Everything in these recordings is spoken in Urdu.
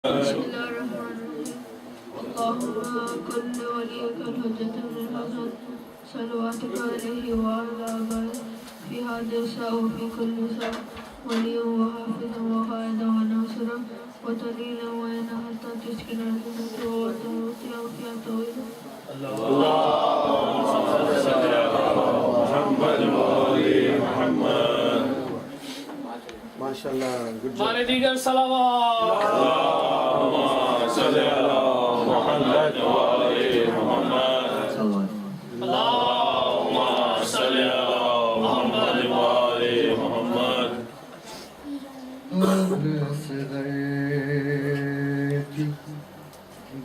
بسم الله الرحمن الرحيم اللهم كل وليك الحجة بن الحسن صلواتك عليه وعلى آبائه في هذه الساعة وفي كل ساعة وليا وحافظا وقائدا وناصرا وتليلا وإنا حتى تسكن الجنة وتموت فيها طويلا اللهم صل على محمد وآل محمد. ماشاءاللہ گڈ ہمارے دیگر صلوات اللهم صل على محمد وآل محمد. اللهم صل على محمد وآل محمد. صغر کی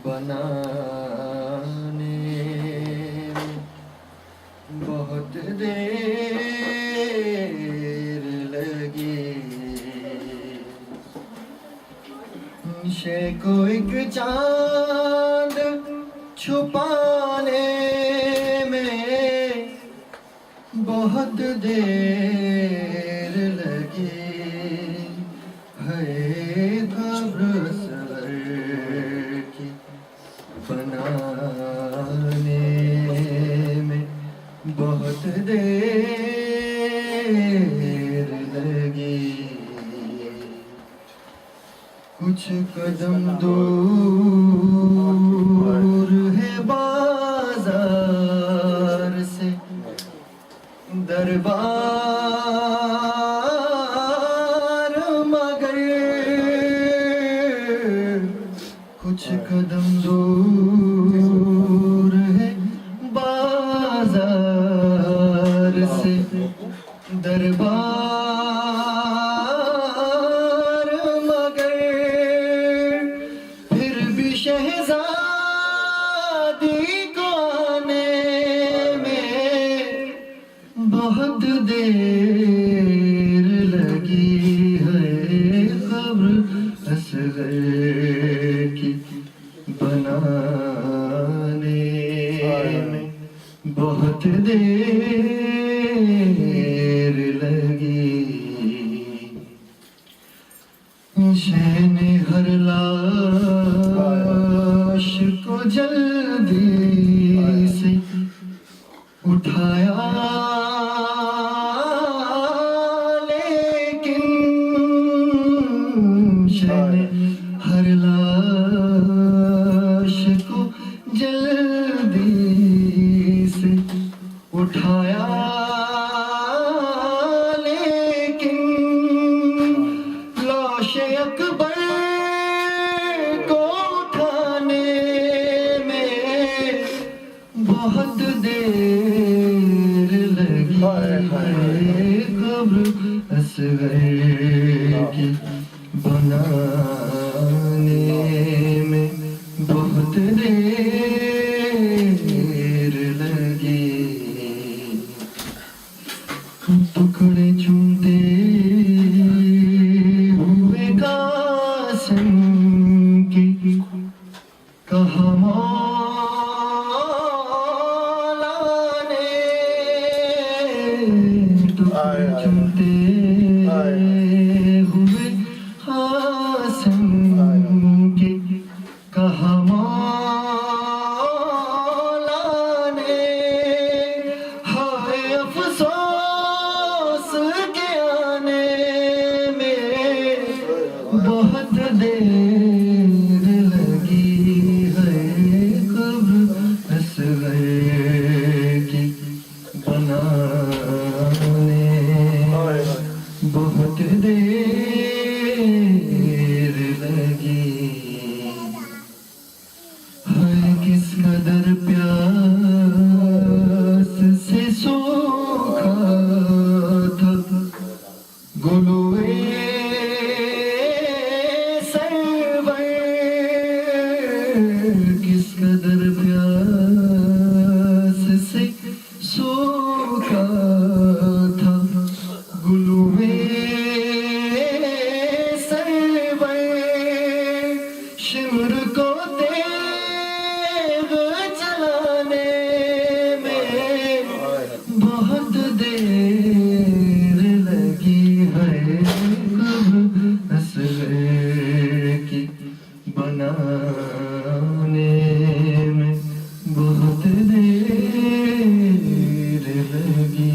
بنانے میں بہت دیر لگی کو ایک چاند چھپانے میں بہت دیر لگی ہے قبر صغر کی بنانے میں بہت دیر لگی کچھ قدم دور ہے بازار سے دربار مگر کچھ قدم دور ہے بازار سے دربار مگر پھر بھی شہزادی کو آنے میں بہت دیر لگی ہے قبر اصغر کی بنانے میں بہت دیر لگی شین ہر لاش کو جلدی سے اٹھایا لیکن شین ہر لاش کو جلدی سے اٹھایا لیکن لاش اکبر کو اٹھانے میں بہت دیر لگی ہے قبر اصغر کی بنانے میں بہت دیر لگی ٹکڑے چنتے ہوئے قاسم کی کہا مولا نے ٹکڑے چنتے ہوئے قاسم کی کہا مولا نے ہائے افسوس کے آنے میں بہت دیر لگی ہے قبر اصغر کی بنانے بہت دیر لگی ہے کس قدر پیاس سے سوکھا تھا گلوئے سرور کس قدر پیاس سے سوکھا تھا گلوئے سرور شمر کو تیغ چلانے میں بہت دیر لگی ہے قبر اصغر کی جلانے میں بہت دیر لگی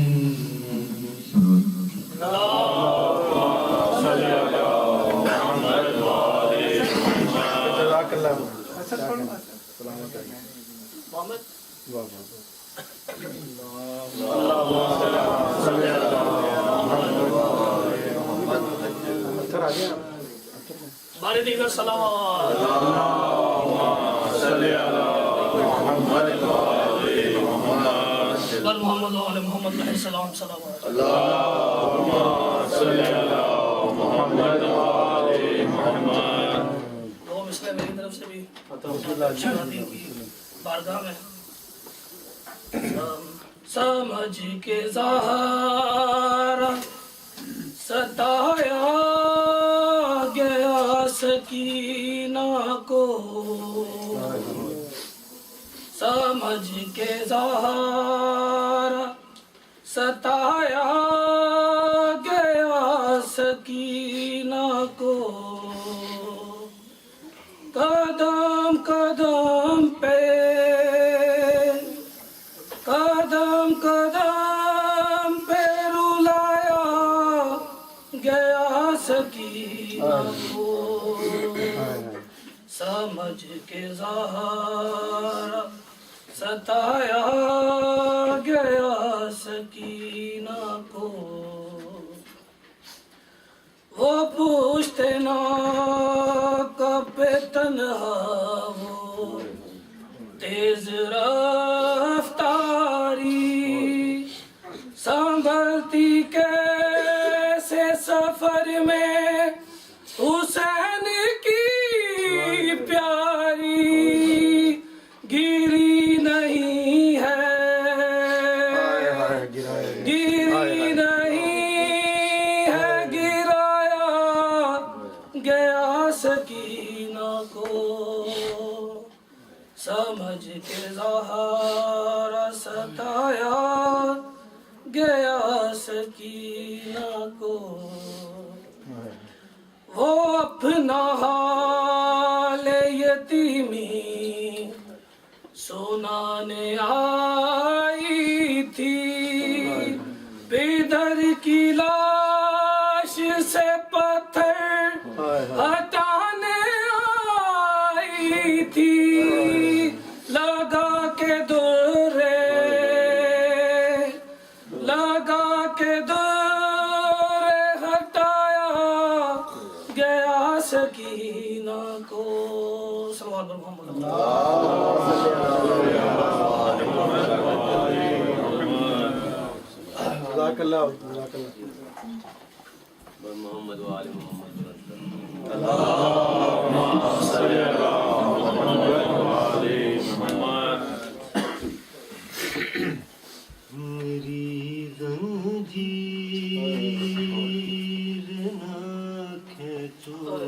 بارے دیگر صلوات بل محمد و آل محمد علیہ السلام صلوات دو مسئلے میری طرف سے بھی شہادی کی بارگاہ میں سمجھ کے زہرا ستایا گیا سکینہ کو سمجھ کے زہرا ستایا گیا سکینہ کو قدم قدم پہ قدم قدم پہ رلایا گیا سکینہ کو سمجھ کے زہرا ستایا گیا سکینہ کو وہ پوچھتے نا کب تنہا وہ تیز رفتاری سنبھلتی کیسے سفر میں حسین کی پیاری گری نہیں ہے گری نہیں ہے گرایا گیا سکینہ کو سمجھ کے زہرا ستایا گیا سکینہ کو وہ اپنا حال یتیمی سنانے آئی تھی پیدر کی لاش سے پتھر ہٹانے آئی تھی لگا کے درے ہٹایا گیا سکینہ کو صلوات محمد محمد وآل محمد میری زنجیر نہ کھینچو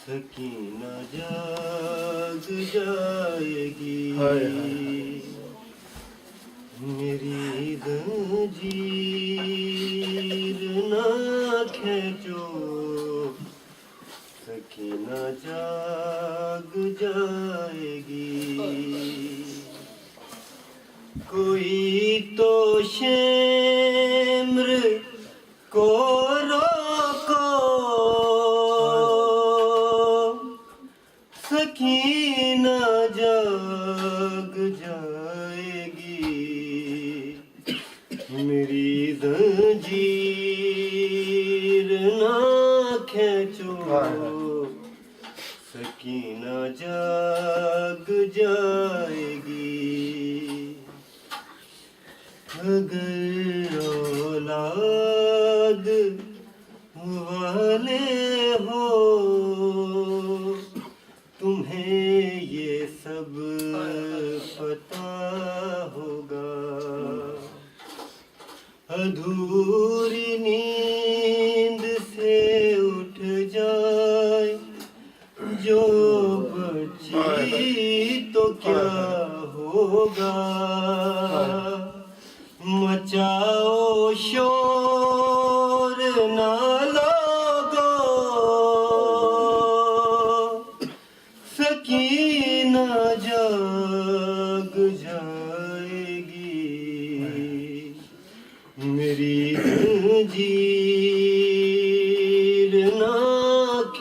سکینہ جاگ جائے گی میری زنجیر نہ کھینچو سکینہ جاگ جائے گی کوئی تو شمر کو روکو سکینہ جاگ جائے گی میری زنجیر نہ کھینچو سکینہ جاگ جائے گی اگر اولاد والے ہو تمہیں یہ سب پتا ہوگا ادھوری نیند سے اٹھ جائے جو بچی تو کیا ہوگا مچاؤ شور نہ لوگو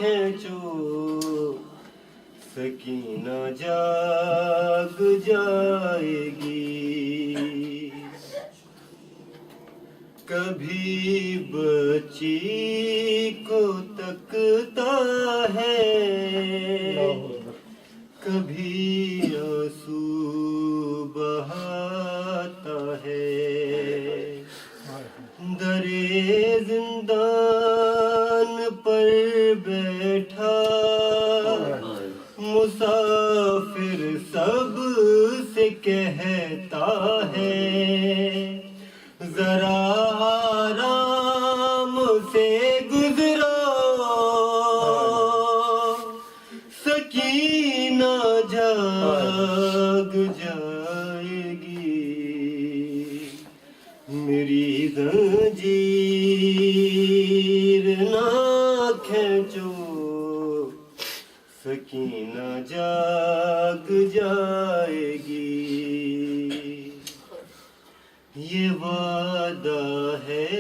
کھینچو سکینہ جاگ جائے گی. کبھی بچی کو تکتا ہے کبھی آنسو بہاتا ہے. درے زندان پر بیٹھا مسافر سب سے کہتا ہے ذرا آرام سے گزرو سکینہ جاگ جائے گی. میری زنجیر نہ کھینچو سکینہ جاگ جائے گی. یہ وعدہ ہے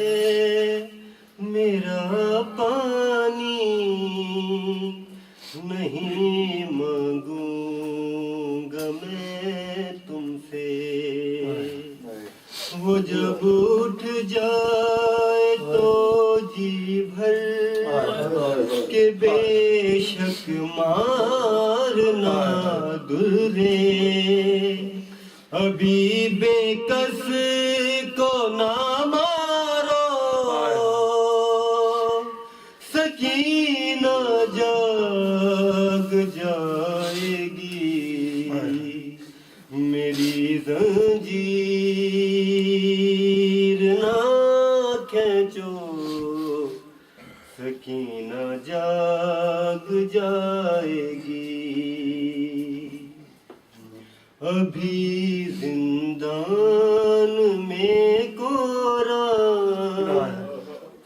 میرا پانی نہیں مانگوں گا میں تم سے. وہ جب اٹھ جائے تو جی بھر کہ بے شک مارنا درے ابھی بے کس کو نہ مارو سکینہ جاگ جائے گی. میری زنجیر نہ کھینچو سکینہ جاگ جائے گی. ابھی زندان میں کورا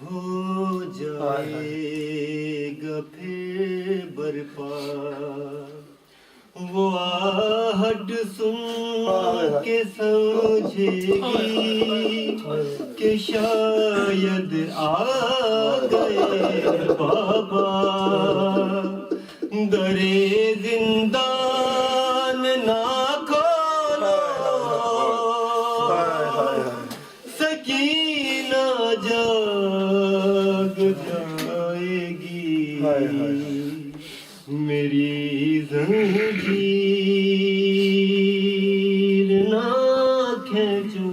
ہو جائے گا پھر برپا. وہ آہٹ سن کے سمجھے گی کہ شاید آ گئے بابا. درے زندان نہ کھولو سکینہ جاگ جائے گی. میری زنجیر نہ کھینچو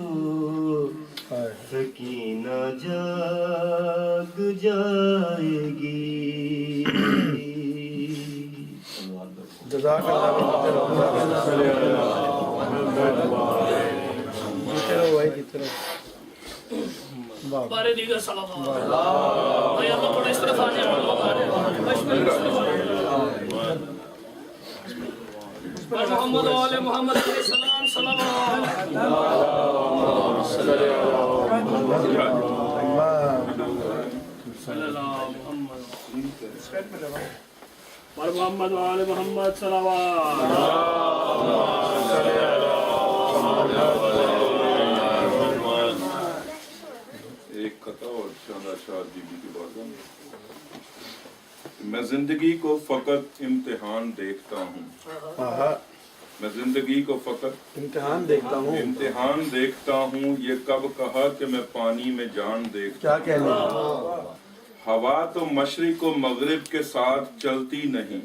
سکینہ جاگ جائے گی. جزاک بارے دیگر صلوات بھائی اللہ تھوڑا اس طرف آ جائے. محمد و آل محمد علیہ السلام صلوات. محمد و آل محمد صلوات. ایک خطا اور شاندار شاہ بی بی کی بارگاہ میں میں زندگی کو فقط امتحان دیکھتا ہوں. میں زندگی کو فقط امتحان دیکھتا ہوں. امتحان دیکھتا ہوں. یہ کب کہا کہ میں پانی میں جان دیکھتا کیا ہوں. کہنا ہوا تو مشرق و مغرب کے ساتھ چلتی نہیں.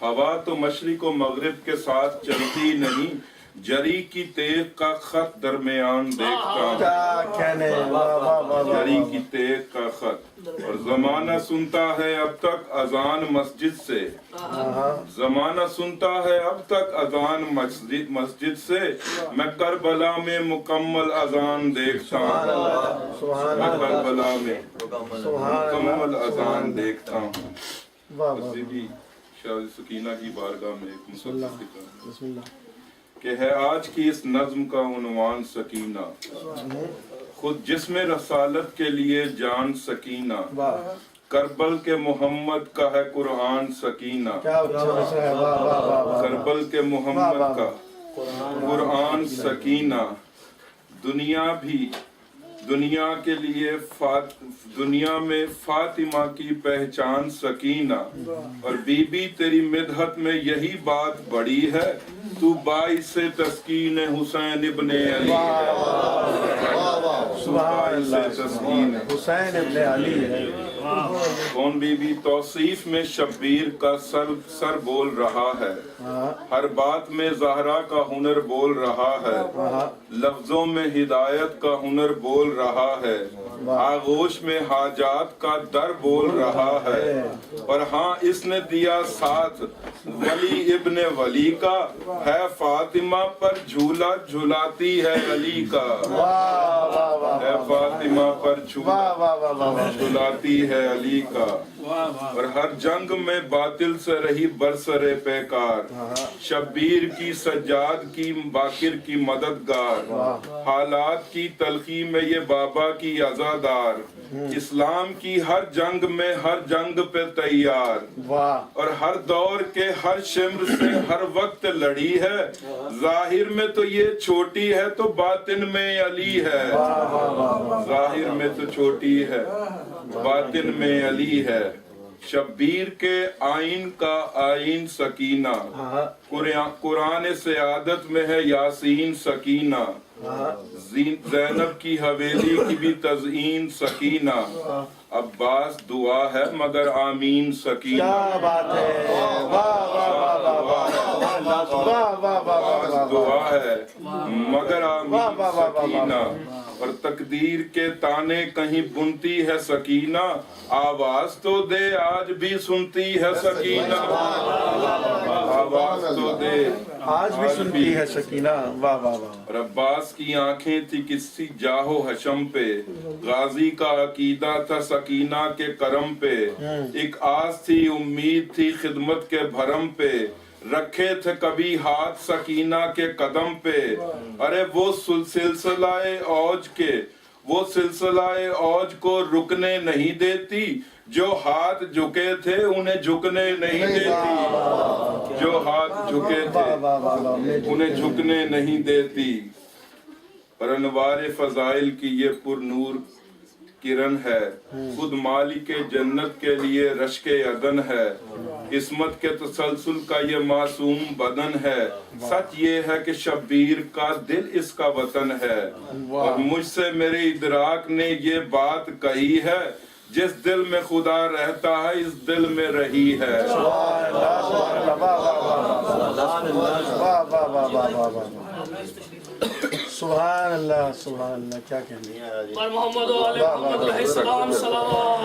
ہوا تو مشرق و مغرب کے ساتھ چلتی نہیں. جری کی تیغ کا خط درمیان دیکھتا ہوں. کیا کہنے جری کی تیغ کا خط. اور زمانہ سنتا ہے اب تک اذان مسجد سے. زمانہ سنتا ہے اب تک اذان مسجد سے. میں کربلا میں مکمل اذان دیکھتا ہوں. میں کربلا میں مکمل اذان دیکھتا ہوں. اسی بھی شاہ سکینہ کی بارگاہ میں ایک مسلسل کہ ہے آج کی اس نظم کا عنوان سکینہ. خود جسم رسالت کے لیے جان سکینہ. کربل کے محمد کا ہے قرآن سکینہ. کربل کے محمد کا قرآن سکینہ. دنیا بھی دنیا میں فاطمہ کی پہچان سکینہ، اور بی بی تیری مدحت میں یہی بات بڑی ہے، تو باعث تسکین حسین ابن علی ہے، سبحان اللہ، حسین ابن علی ہے۔ کون بی بی توصیف میں شبیر کا سر بول رہا ہے، ہر بات میں زہرا کا ہنر بول رہا ہے، لفظوں میں ہدایت کا ہنر بول رہا ہے، آغوش میں حاجات کا در بول رہا ہے، اور ہاں اس نے دیا ساتھ ولی ابن ولی کا، ہے فاطمہ پر جھولا جھلاتی ہے علی کا، ہے فاطمہ پر جھولا جھلاتی ہے علی کا، اور ہر جنگ میں باطل سے رہی برسرے پیکار، شبیر کی سجاد کی باقر کی مددگار، حالات کی تلخی میں یہ بابا کی عزادار، اسلام کی ہر جنگ میں ہر جنگ پہ تیار، اور ہر دور کے ہر شمر سے ہر وقت لڑی ہے، ظاہر میں تو یہ چھوٹی ہے تو باطن میں علی ہے، ظاہر میں تو چھوٹی ہے باطن میں علی ہے، شبیر کے آئین کا آئین سکینہ، قرآن سعادت میں ہے یاسین سکینہ، زینب کی حویلی کی بھی تزئین سکینہ، عباس دعا ہے مگر آمین سکینہ، کیا بات ہے، عباس دعا ہے مگر آمین سکینہ، اور تقدیر کے تانے کہیں بنتی ہے سکینہ، آواز تو دے آج بھی سنتی ہے سکینہ، آواز تو دے آج بھی سنتی ہے سکینہ، واہ واہ واہ۔ اور عباس کی آنکھیں تھی کسی جاہو حشم پہ، غازی کا عقیدہ تھا سکینہ کے کرم پہ، ایک آس تھی امید تھی خدمت کے بھرم پہ، رکھے تھے کبھی ہاتھ سکینہ کے قدم پہ، ارے وہ سلسلہ اوج کو رکنے نہیں دیتی، جو ہاتھ جھکے تھے انہیں جھکنے نہیں دیتی، جو ہاتھ جھکے تھے انہیں جھکنے نہیں دیتی، اور انوار فضائل کی یہ پر نور کرن ہے، خود مالک جنت کے لیے رشک عدن ہے، عصمت کے تسلسل کا یہ معصوم بدن ہے، سچ یہ ہے کہ شبیر کا دل اس کا وطن ہے، اور مجھ سے میرے ادراک نے یہ بات کہی ہے، جس دل میں خدا رہتا ہے اس دل میں رہی ہے، سبحان اللہ سبحان اللہ، کیا کہنے ہیں۔ اور محمد و آل محمد علیہ السلام صلوات،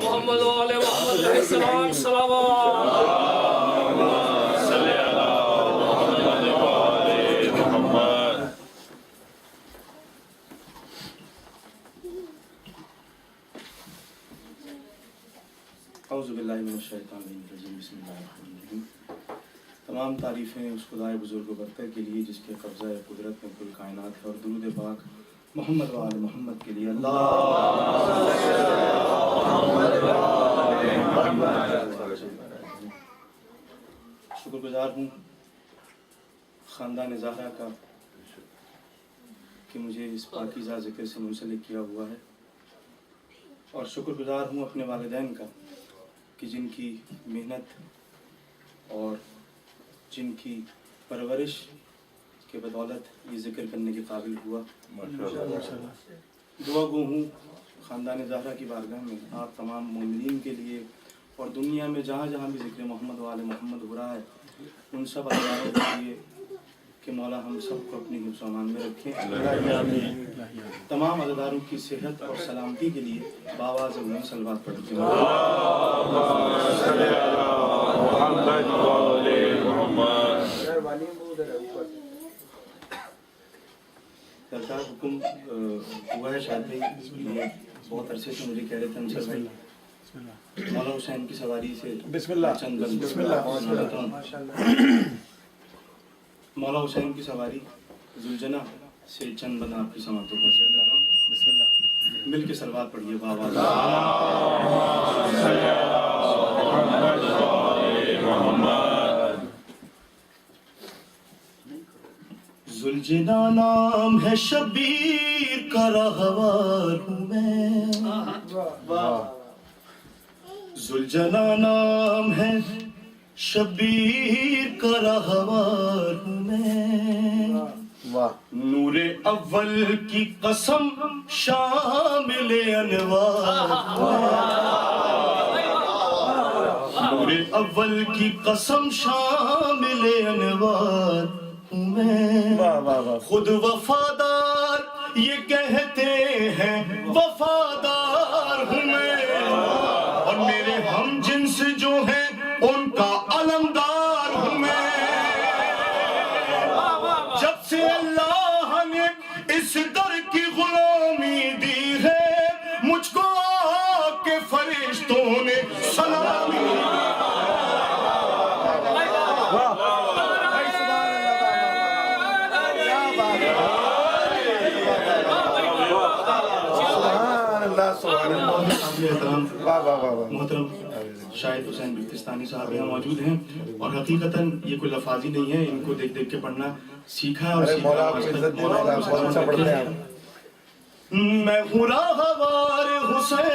محمد و آل محمد علیہ السلام صلوات، اعوذ باللہ من الشیطان الرجیم، بسم اللہ الرحمن الرحیم۔ تمام تعریفیں اس خدائے بزرگ و برتر کے لیے جس کے قبضہ قدرت میں کل کائنات ہے، اور درود پاک محمد و آل محمد کے لیے۔ اللہ شکر گزار ہوں خاندان زہرا کا کہ مجھے اس پاکیزہ ذکر سے منسلک کیا ہوا ہے، اور شکر گزار ہوں اپنے والدین کا کہ جن کی محنت اور جن کی پرورش کے بدولت یہ ذکر کرنے کے قابل ہوا۔ دعا گو ہوں خاندان زہرا کی بارگاہ میں آپ تمام مومنین کے لیے، اور دنیا میں جہاں جہاں بھی ذکر محمد و آل محمد ہو رہا ہے ان سب عزیزوں کے لیے کہ مولا ہم سب کو اپنی حفظ و امان میں رکھیں۔ تمام عزیزوں کی صحت اور سلامتی کے لیے باواز میں صلوات پڑھتے ہیں۔ سرکار حکم ہوا ہے شاید بھائی، یہ بہت عرصے سے مجھے کہہ رہے تھے انصر بھائی مولا حسین کی سواری سے بسم اللہ چند بند بسم اللہ مولا حسین کی سواری ذوالجناح سے چند بند آپ کی سماعتوں پر شیئر کر رہا ہوں۔ بسم اللہ مل کے سلوات پڑھیے باواز۔ زلجنا نام ہے شبیر کا رہوار ہوں میں زلجنا نام ہے شبیر کا رہوار ہوں میں نور اول کی قسم شامل انوار نور اول کی قسم شامل انوار ہوں میں خود وفادار یہ کہتے ہیں وفادار ہوں میں اور میرے ہم جنس جو ہیں ان کا علمدار ہوں میں جب سے اللہ نے اس در کی غلامی دی ہے مجھ کو کے فرشتوں نے سلامی محترم شاہد حسین بلتستانی صاحب یہاں موجود ہیں اور حقیقتاً یہ کوئی لفاظ ہی نہیں ہے ان کو دیکھ دیکھ کے پڑھنا سیکھا ہے اور میں ہوں راہوار حسین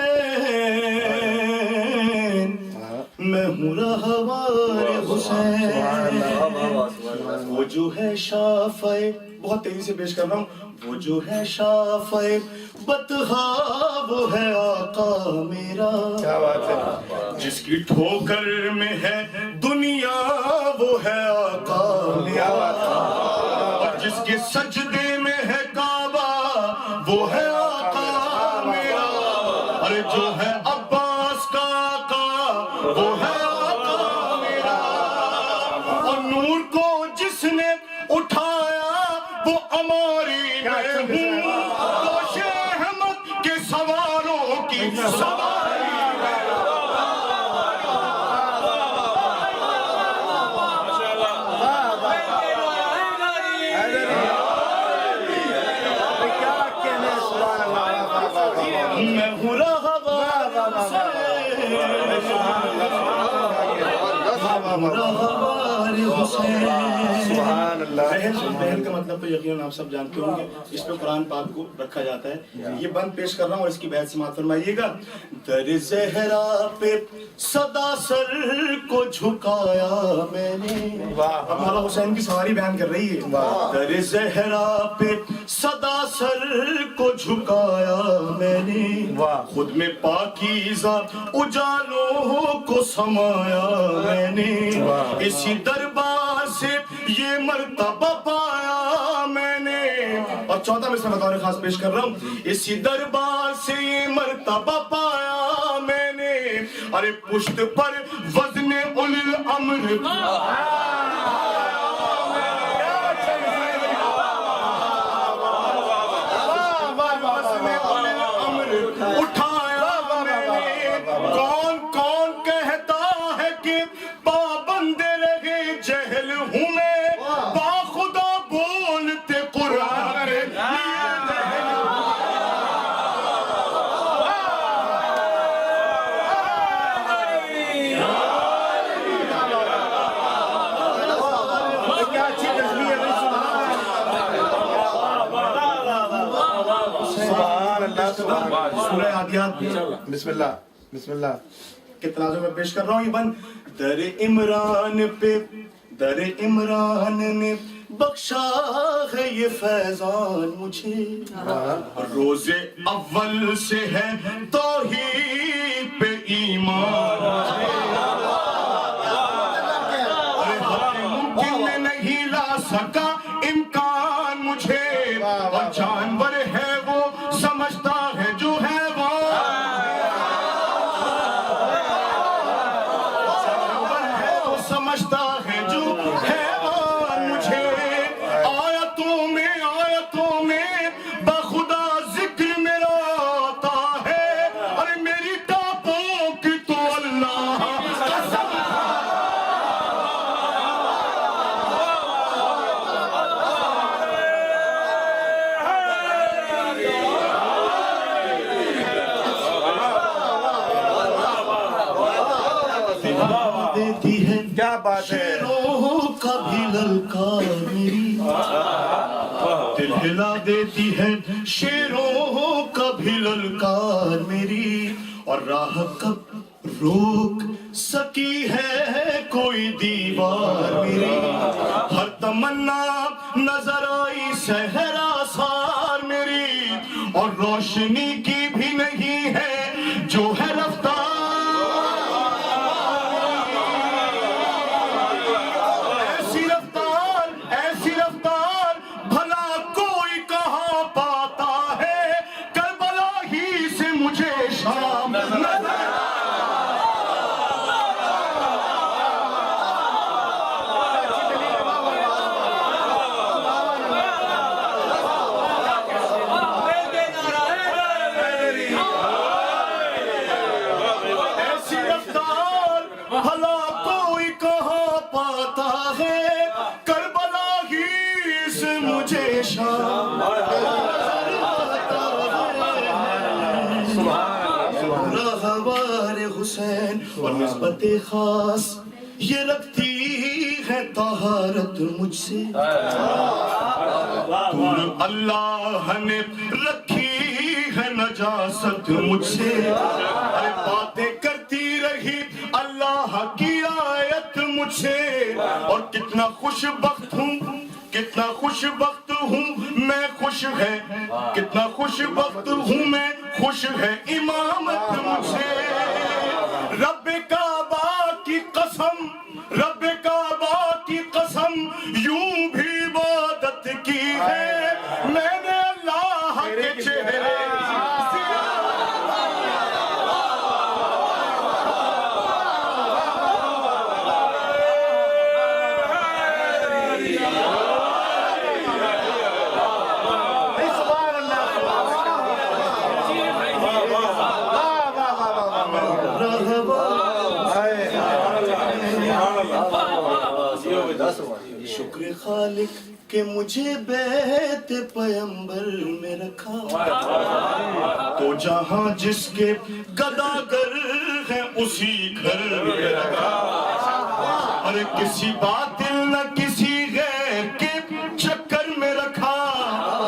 میں ہوں راہوار حسین وہ جو ہے شافع بہت تیزی سے پیش کر رہا ہوں وہ جو ہے شافع بطحا وہ ہے آقا میرا جس کی ٹھوکر میں ہے دنیا وہ ہے آقا میرا اور جس کے سجدے میں ہے کعبہ وہ ہے آقا میرا اور جو ہے عباس کا آقا وہ ہے آقا میرا اور نور کو جس نے اٹھایا وہ ہماری میں ہوں دوش احمد کے سواروں کی سواری میں ہوں راہوار حسین بہن کا مطلب تو یقیناً آپ سب جانتے ہوں گے اس پہ قرآن پاک کو رکھا جاتا ہے یہ بند پیش کر رہا ہوں اور اس کی بیعت سماعت فرمائیے گا در زہرا پہ صدا سر کو جھکایا میں نے اب مولا حسین کی سواری بیان کر رہی ہے در زہرا پہ صدا سر کو جھکایا میں نے خود میں پاکیزہ اجالوں کو سمایا میں نے اسی دربار سے یہ مرتبہ پایا میں نے اور چوتھا میں اس میں بطور خاص پیش کر رہا ہوں اسی دربار سے یہ مرتبہ پایا میں نے ارے پشت پر وزن اول الامر اٹھایا میں نے کون کون کہتا ہے کہ پابند رہے جہل ہوں میں باخدا بولتے قرآن سورہ عادیات بسم اللہ بسم اللہ کے تناظر میں پیش کر رہا ہوں یہ بند در عمران پہ در عمران نے بخشا ہے یہ فیضان مجھے روز اول سے ہے توحید پہ ایمان ممکن نہیں لا سکا امکان مجھے اور جانور ہے وہ سمجھتا ہے جو ہے سمجھتا ہے جو حیوان مجھے آیتوں میں بخدا ذکر میرا آتا ہے ارے میری ٹاپوں کی تو اللہ دیتی ہے کیا بات ہے شیروں کا بھی للکار میری ہلا دیتی ہے شیروں کا بھی للکار میری، اور راہ کب روک سکی ہے کوئی دیوار میری، ہر تمنا نظر آئی صحرا سار میری، اور روشنی کی بھی نہیں ہے جو ہے رفتار، ایسی رفتار بھلا کوئی کہاں پاتا ہے، کربلا ہی سے مجھے شام نظر بھلا کوئی کہاں پاتا ہے، کربلا ہی سے مجھے شام راہوار حسین، اور نسبت خاص یہ رکھتی ہے طہارت مجھ سے، دور اللہ نے رکھی ہے نجاست مجھ سے، ارے باتیں کرتی رہی اللہ کی آیت مجھ سے، اور کتنا خوش بخت ہوں، کتنا خوش بخت ہوں میں، خوش ہے کتنا خوش بخت ہوں میں، خوش ہے امامت مجھ سے، رب کعبہ کی قسم، رب کعبہ کی قسم یوں بھی عبادت کی ہے میں نے اللہ کے چہرے شکر خالق کہ مجھے بیت پیمبر میں رکھا، تو جہاں جس کے گداگر ہیں اسی گھر میں رکھا، اور کسی باطل نہ کسی غیر کے چکر میں رکھا،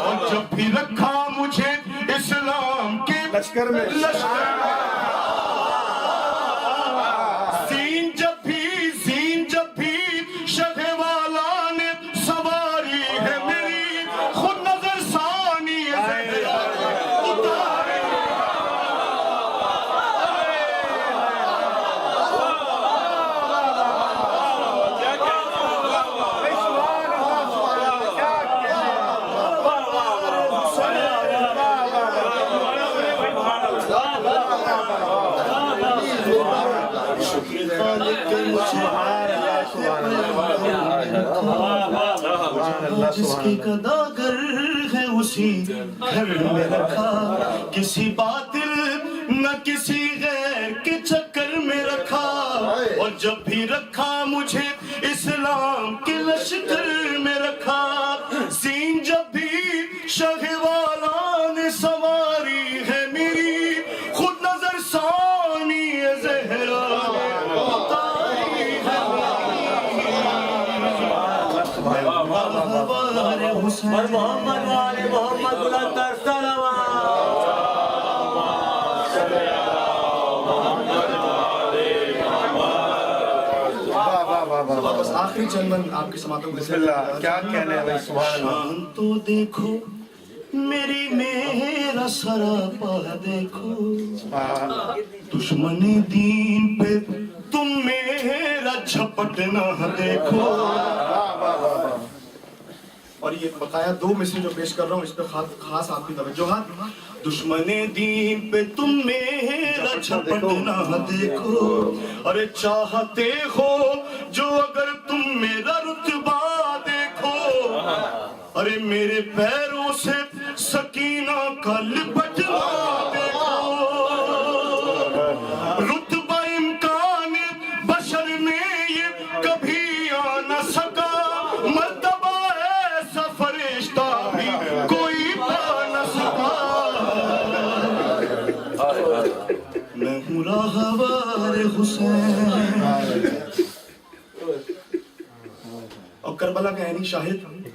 اور جب بھی رکھا مجھے اسلام کے لشکر میں زین جب بھی شہ والا نے سواری ہے میری، خود نظر ثانی زہرا اتارے، شکر خالق کہ جس کی گداگر ہے اسی گھر میں رکھا، کسی باطل نہ کسی غیر کے چکر میں رکھا، اور جب بھی رکھا مجھے اسلام کے لشکر میں رکھا، زین جب بھی شہ والا نے سواری ہے میری، خود نظر ثانی زہرا اور محمد والے محمد بلند تر بس آخری چند من آپ کی سماعتوں کو بسم اللہ کیا کہنے ہیں سبحان اللہ. شان تو دیکھو میری میرا سراپا دیکھو، دشمن دین پہ تم میرا جھپٹنا دیکھو، اور یہ بقایا دو مصرے جو پیش کر رہا ہوں اس پہ خاص آپ کی توجہ ہے. دشمن دین پہ تم میرا جھپٹنا دیکھو، ارے چاہتے ہو جو اگر تم میرا رتبہ دیکھو، ارے میرے پیروں سے سکینہ کا لپٹنا دیکھو، رتبہ امکان بشر میں یہ کبھی آ نہ سکا، مرتبہ ایسا فرشتہ بھی کوئی پا نہ سکا، میں ہوں راہوار حسین. اور کربلا کا عینی شاہد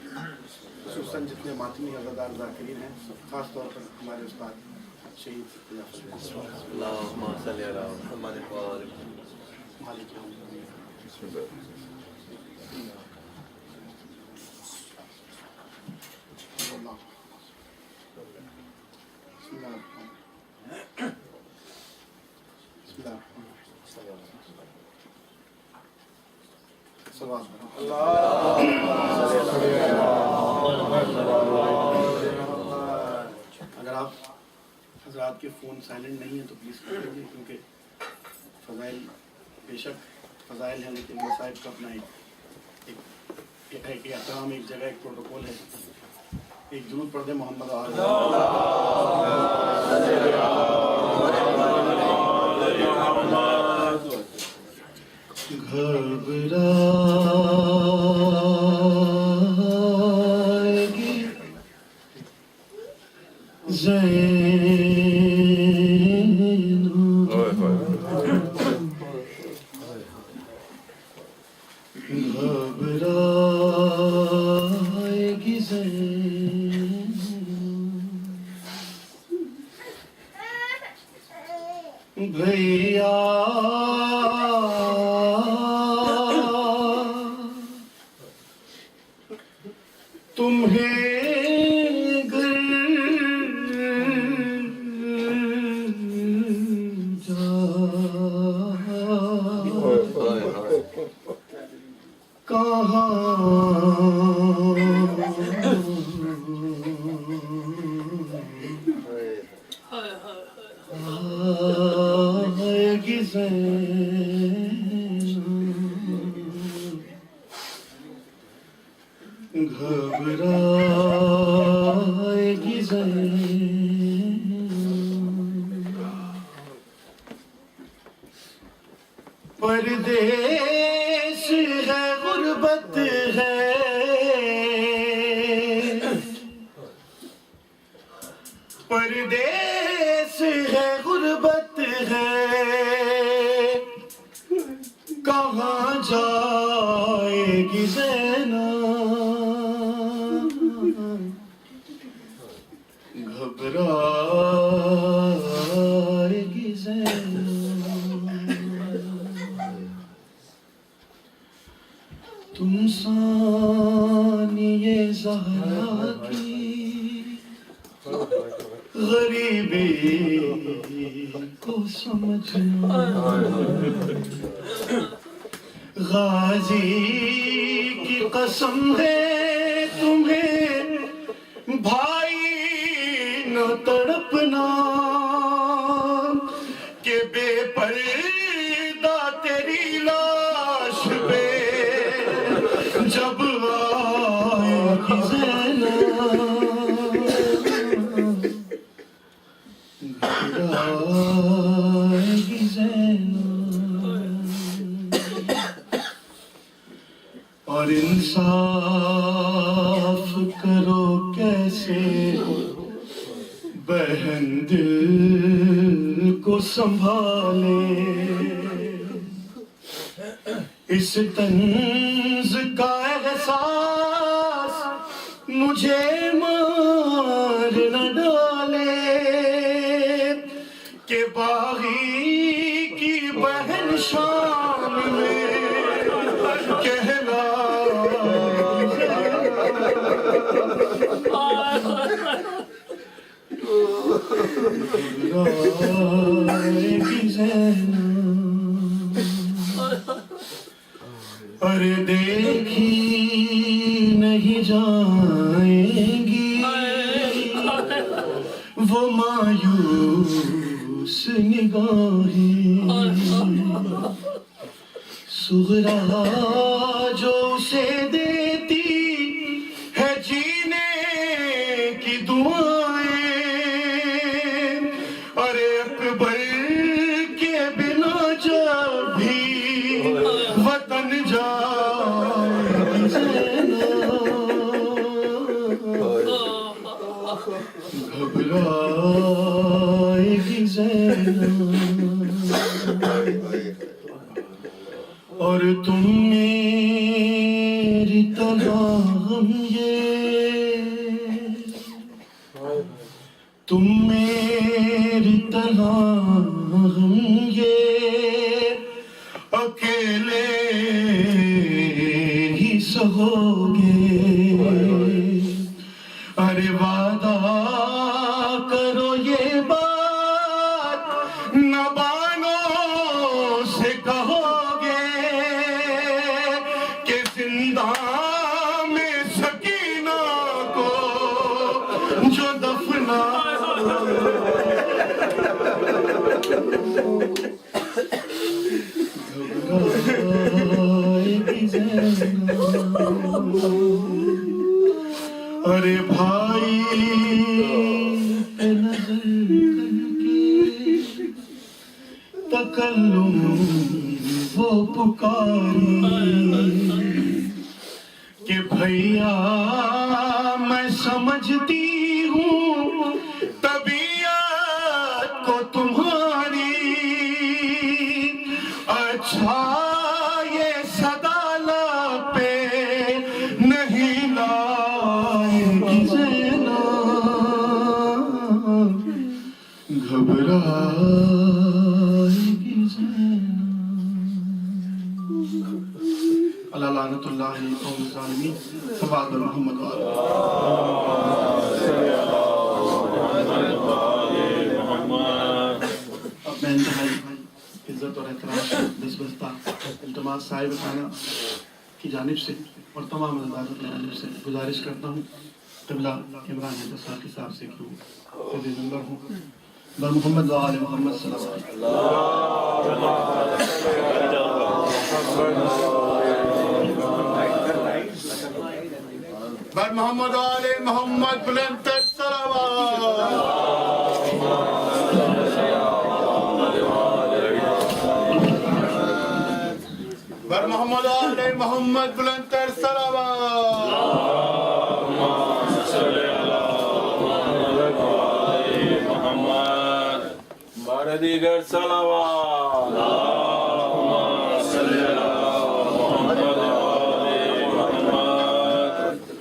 خصوصاً جتنے ماتمی عزادار ذاکرین ہیں، خاص طور پر ہمارے استاد شہید اللہم صلی علی محمد و آل محمد. مالک یوم الدین. بسم اللہ. بسم اللہ الرحمن الرحیم. بسم اللہ الرحمن الرحیم. اگر آپ حضرات کے فون سائلنٹ نہیں ہیں تو پلیز کر دیجیے، کیونکہ فضائل بے شک فضائل ہیں، لیکن مصائب کا اپنا ایک احترام، ایک جگہ، ایک پروٹوکول ہے. ایک درود پڑھ دیں محمد گھبرائے زینب، گھبرائے گی زینب، بھیا تمہیں گھبرائے گی زینب، پردیس ہے غربت ہے، پردیس ہے غربت ہے، کہاں جائے گی زینب، گھبرائے گی زینب. تم ثانیہ زہرا کی غریبی کو سمجھنا، غازی کی قسم ہے تمہیں بھائی نہ تڑپنا، کہ بے پردہ تیری لاش پہ جب آئے گی زینب، گھبرائے گی زینب. اور انصاف کرو کیسے بہن دل کو سنبھالے، اس طنز کا احساس مجھے مار نہ ڈالے، کہ باغی کی بہن شام میں کہلا ارے دیکھی نہیں جائیں گی وہ مایوس نگاہیں، صغرا جو اسے دیتی ہے جینے کی دعائیں، ارے اکبر کے بنا جب بھی وطن جائے گھبرائے گی زینب، اور تم میری طرح غم یہ ارے بھائی پہ نظر کر کے تکلم وہ پکاری کہ بھیا میں سمجھتی ہوں طبیعت کو تمہاری، اچھا یہ صدالہ پہ نہیں لائے گی زینب، گھبرائے گی زینب۔ اللہ لعنت اللہ علیہ قوم الظالمین، فبعد محمد وآلہ اب میں انتہائی عزت اور احترام نسبت التماس صاحب خانہ کی جانب سے اور تمام عبادت کی جانب سے گزارش کرتا ہوں قبلہ عمران حساقی صاحب سے کہ وہ ممبر ہوں بر محمد و آل محمد صلی اللہ علیہ وسلم، بر محمد و آل محمد بلند تر صلوات، بر محمد و آل محمد بلند تر صلوات۔ بار دیگر صلوات،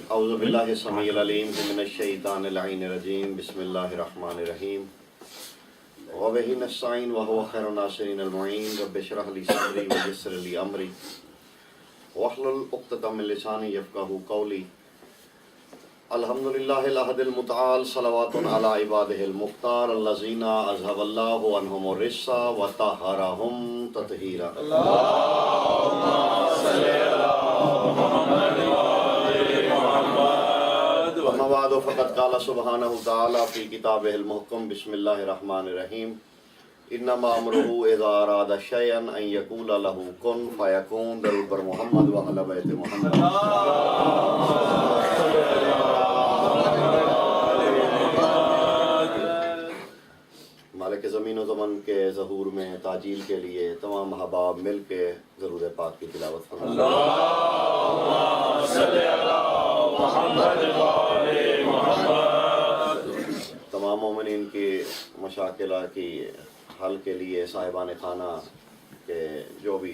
اعوذ باللہ السمیع العلیم من الشیطان اللعین الرجیم، بسم اللہ الرحمن الرحیم، وبہ نستعین وہو خیر الناصرین المعین، رب اشرح لی صدری ویسر لی امری واحلل عقدۃ من لسانی یفقہوا قولی۔ الحمدللہ الاحد المتعال، صلوات علی عبادہ المختار الذین اذھب اللہ عنہم الرجس وطہرہم تطہیرا۔ اللہم صلی علی محمد وما بعد، فقد قال سبحانہ تعالی فی کتابہ المحکم، بسم اللہ الرحمن الرحیم، انما امرہ اذا اراد شیئا ان یقول لہ کن فیکون۔ درود بر محمد و اہل بیت محمد۔ مالک زمین و زمن کے ظہور میں تعجیل کے لیے تمام احباب مل کے درود پاک کی تلاوت فرمائیں۔ اللہم صلی علی محمد و آل محمد۔ تمام مومنین کی مشاکلہ کی حل کے لیے، صاحبان خانہ کے جو بھی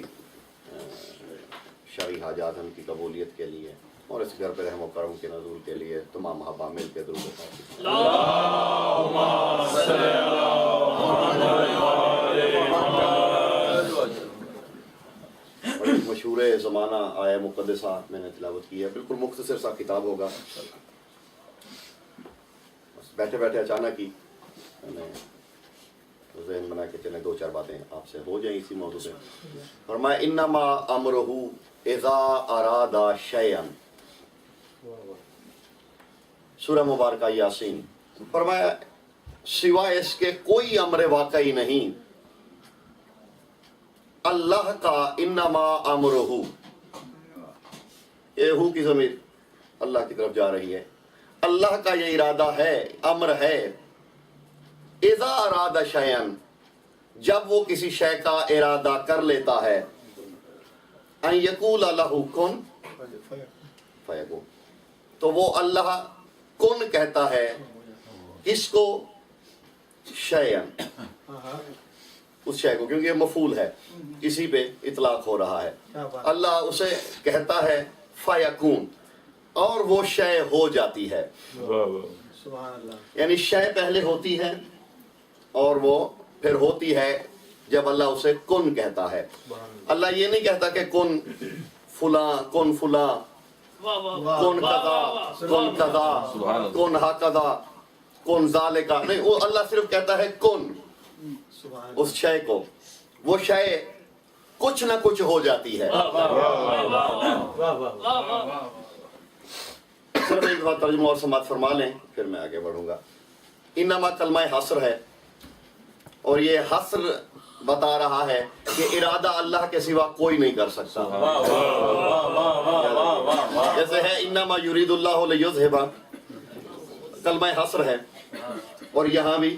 شرعی حاجات ان کی قبولیت کے لیے، اور اس گھر پہ رحم و کرم کے نزول کے لیے تمام احباب مل کے درود پاک۔ اللہم صلی علی محمد و آل محمد۔ اور ایک مشہور زمانہ آیہ مقدسہ میں نے تلاوت کی ہے، بالکل مختصر سا کتاب ہوگا، بس بیٹھے بیٹھے اچانک ہی میں نے ذہن بنا کے چلیں دو چار باتیں آپ سے ہو جائیں اسی موضوع سے۔ فرمایا انما امرہ اذا اراد شیئا، سورہ مبارکہ یاسین۔ فرمایا سوائے اس کے کوئی امر واقعی نہیں اللہ کا، انما امرہ، یہ ہو کی ضمیر اللہ کی طرف جا رہی ہے، اللہ کا یہ ارادہ ہے، امر ہے، اذا اراد شیئا، جب وہ کسی شے کا ارادہ کر لیتا ہے، ان یقول لہ کن فیکون، تو وہ اللہ کن کہتا ہے کس کو؟ شیئا، اس شے کو، کیونکہ یہ مفعول ہے، کسی پہ اطلاق ہو رہا ہے، اللہ اسے کہتا ہے فیکون، اور وہ شے ہو جاتی ہے۔ یعنی شے پہلے ہوتی ہے اور وہ پھر ہوتی ہے جب اللہ اسے کن کہتا ہے۔ اللہ یہ نہیں کہتا کہ کن فلاں، کن فلاں، کن قضا، کن قضا، کن ہکذا، کن ذالکا، نہیں، وہ اللہ صرف کہتا ہے کن، اس شے کو، وہ شے کچھ نہ کچھ ہو جاتی ہے۔ صرف ایک بات ترجمہ اور سماعت فرما لیں پھر میں آگے بڑھوں گا۔ انما کلمہ حصر ہے، اور یہ حصر بتا رہا ہے کہ ارادہ اللہ کے سوا کوئی نہیں کر سکتا. جیسے ہے انما یرید اللہ لیذھب، کلمہ حصر ہے، اور یہاں بھی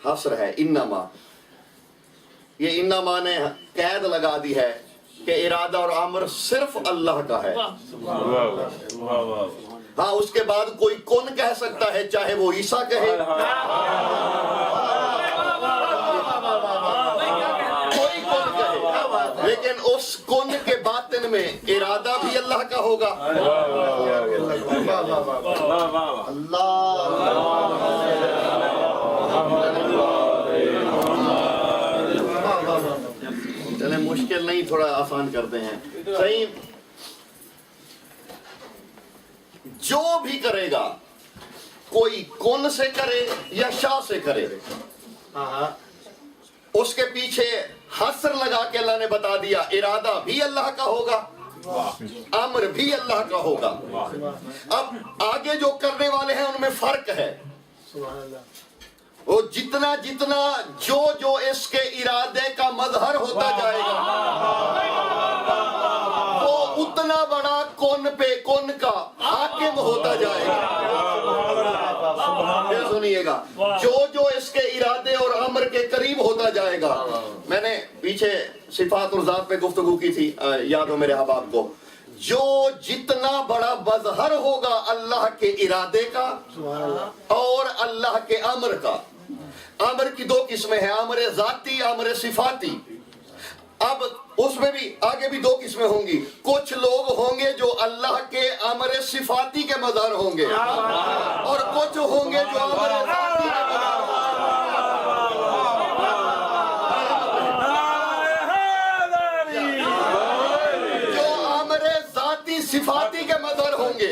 حصر ہے انما. یہ انما نے قید لگا دی ہے کہ ارادہ اور امر صرف اللہ کا ہے. ہاں اس کے بعد کوئی کن کہہ سکتا ہے، چاہے وہ عیسیٰ کہے، کوئی کن کہے، لیکن اس کن کے باطن میں ارادہ بھی اللہ کا ہوگا. چلیں مشکل نہیں، تھوڑا آسان کرتے ہیں. صحیح، جو بھی کرے گا کوئی کن سے کرے یا شاہ سے کرے، اس کے پیچھے حصر لگا کے اللہ نے بتا دیا ارادہ بھی اللہ کا ہوگا، امر بھی اللہ کا ہوگا. اب آگے جو کرنے والے ہیں ان میں فرق ہے. وہ جتنا جتنا جو اس کے ارادے کا مظہر ہوتا جائے گا وہ اتنا بڑا کون پہ کون کا حاکم ہوتا جائے گا. پھر سنیے گا، جو اس کے ارادے اور امر کے قریب ہوتا جائے گا. میں نے پیچھے صفات اور ذات پہ گفتگو کی تھی، یاد ہو میرے احباب کو. جو جتنا بڑا مظہر ہوگا اللہ کے ارادے کا اور اللہ کے امر کا. امر کی دو قسمیں ہیں، امر ذاتی، امر صفاتی. اب اس میں بھی آگے بھی دو قسمیں ہوں گی. کچھ لوگ ہوں گے جو اللہ کے امر صفاتی کے مظہر ہوں گے، اور کچھ ہوں گے جو امر ذاتی کے مظہر ہوں گے. جو امر ذاتی صفاتی کے مظہر ہوں گے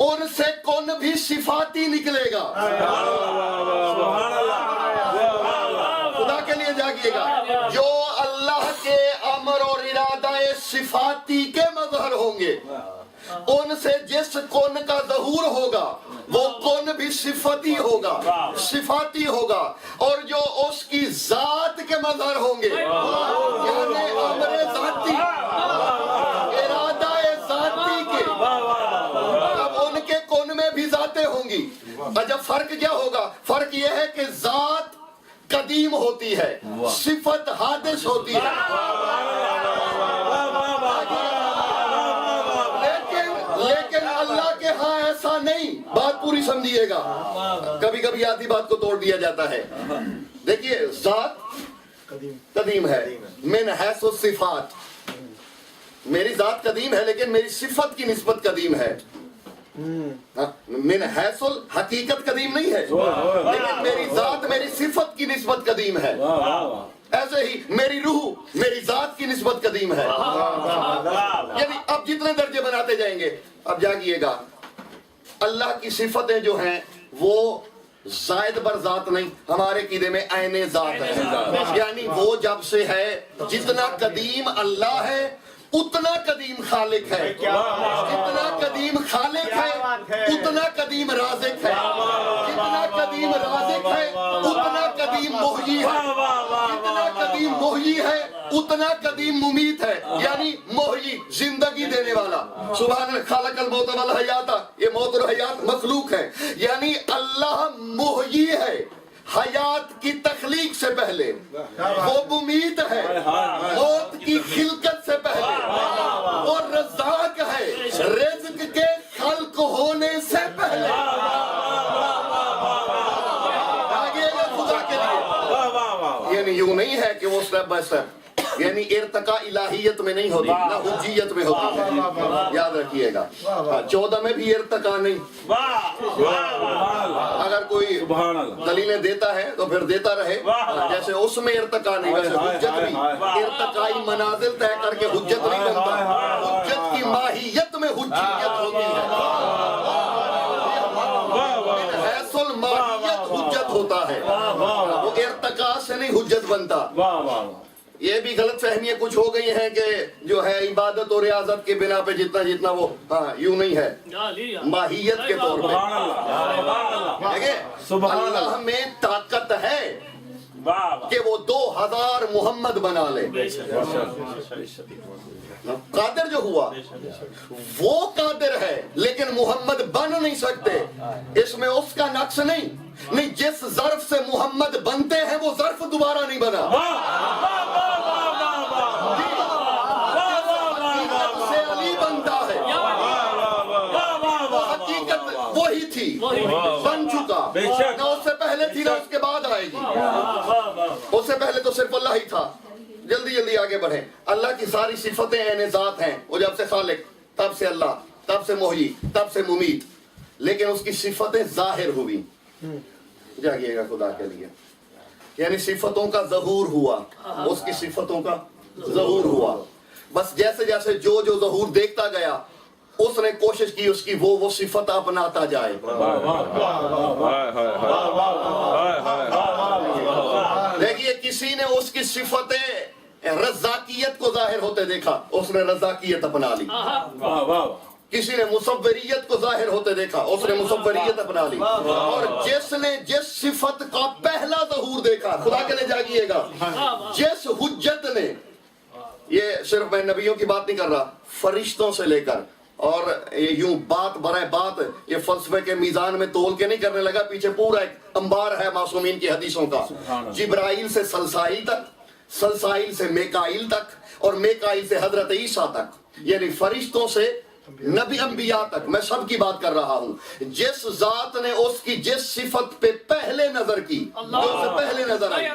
ان سے کون بھی صفاتی نکلے گا. خدا کے لیے جاگیے گا. جو اللہ کے امر اور ارادہ صفاتی کے مظہر ہوں گے ان سے جس کون کا ظہور ہوگا وہ کون بھی صفاتی ہوگا، صفاتی ہوگا. اور جو اس کی ذات کے مظہر ہوں گے یعنی امر ذاتی، ارادہ ذاتی کے، اب ان کے کون میں بھی ذاتیں ہوں گی. اچھا فرق کیا ہوگا؟ فرق یہ ہے کہ ذات قدیم ہوتی ہے، صفت حادث ہوتی ہے. لیکن اللہ کے ہاں ایسا نہیں. بات پوری سمجھیے گا، کبھی کبھی آدھی بات کو توڑ دیا جاتا ہے. دیکھیے ذات قدیم ہے، من حیث الصفات میری ذات قدیم ہے لیکن میری صفت کی نسبت قدیم ہے. من حیث الحقیقت قدیم نہیں ہے لیکن میری ذات میری صفت کی نسبت قدیم ہے. ایسے ہی میری روح میری ذات کی نسبت قدیم ہے. یعنی اب جتنے درجے بناتے جائیں گے. اب جاگیے گا، اللہ کی صفتیں جو ہیں وہ زائد بر ذات نہیں، ہمارے عقیدے میں عین ذات ہے. یعنی وہ جب سے ہے، جتنا قدیم اللہ ہے اتنا قدیم خالق ہے، جتنا قدیم خالق ہے اتنا قدیم رازق ہے، جتنا قدیم رازق ہے اتنا قدیم محیی ہے، جتنا قدیم محیی ہے اتنا قدیم ممیت ہے. یعنی محیی زندگی دینے والا. سبحان خالق الموت والحیات، یہ موت اور حیات مخلوق ہے. یعنی اللہ محیی ہے حیات کی تخلیق سے پہلے، وہ ممیت ہے موت کی خلقت سے پہلے، وہ رزاق ہے رزق کے خلق ہونے سے پہلے. آگے خدا کے لیے یعنی یوں نہیں ہے کہ وہ سٹیپ بائی سٹیپ، یعنی ارتقاء الہیت میں نہیں ہوتی، نہ حجیت میں ہوتی ہے. یاد رکھیے گا 14 میں بھی ارتقاء نہیں. اگر کوئی دلیلیں دیتا ہے تو پھر دیتا رہے. جیسے اس میں ارتقاء نہیں، ویسے حجت بھی ارتقائی منازل طے کر کے حجت نہیں بنتا. حجت کی ماہیت میں حجیت ہوتی ہے. حیث الماہیت حجت ہوتا ہے، وہ ارتقاء سے نہیں حجت بنتا. یہ بھی غلط فہمیاں کچھ ہو گئی ہیں کہ جو ہے عبادت اور ریاضت کے بنا پہ جتنا جتنا وہ یوں نہیں ہے، ماہیت کے طور پہ. دیکھیں اللہ میں طاقت ہے کہ وہ 2000 محمد بنا لے. قادر جو ہوا وہ قادر ہے لیکن محمد بن نہیں سکتے. اس میں اس کا نقص نہیں جس ظرف سے محمد بنتے ہیں وہ ظرف دوبارہ نہیں بنا. حقیقت سے علی بنتا ہے, حقیقت وہی تھی, بن چکا, نہ اس سے پہلے تھی نہ اس کے بعد آئے گی. اس سے پہلے تو صرف اللہ ہی تھا. جلدی جلدی آگے بڑھیں. اللہ کی ساری صفتیں عین ذات ہیں. وہ جب سے خالق, تب سے اللہ, تب سے محیی, تب سے ممیت, لیکن اس کی صفتیں ظاہر ہوئی. جاگیے گا خدا کے لیے, یعنی صفتوں کا ظہور ہوا, اس کی صفتوں کا ظہور ہوا. بس جیسے جیسے جو ظہور دیکھتا گیا اس نے کوشش کی اس کی وہ صفت اپناتا جائے. دیکھیے کسی نے اس کی صفتیں رزاقیت کو ظاہر ہوتے دیکھا, اس نے رزاقیت اپنا لی. کسی نے مصوریت کو ظاہر ہوتے دیکھا, اس نے مصوریت اپنا لی. اور جس نے جس صفت کا پہلا ظہور دیکھا, خدا کے لیے جاگیے گا, جس حجت نے, یہ صرف میں نبیوں کی بات نہیں کر رہا, فرشتوں سے لے کر, اور یوں بات برائے بات یہ فلسفے کے میزان میں تول کے نہیں کرنے لگا, پیچھے پورا ایک انبار ہے معصومین کی حدیثوں کا. جبرائیل سے سلسائیل تک, سلسائیل سے میکائیل تک, اور میکائیل سے حضرت عیسیٰ تک, یعنی فرشتوں سے نبی انبیاء تک میں سب کی بات کر رہا ہوں. جس ذات نے اس کی جس صفت پہ پہلے نظر کی, جو سے پہلے نظر آئی,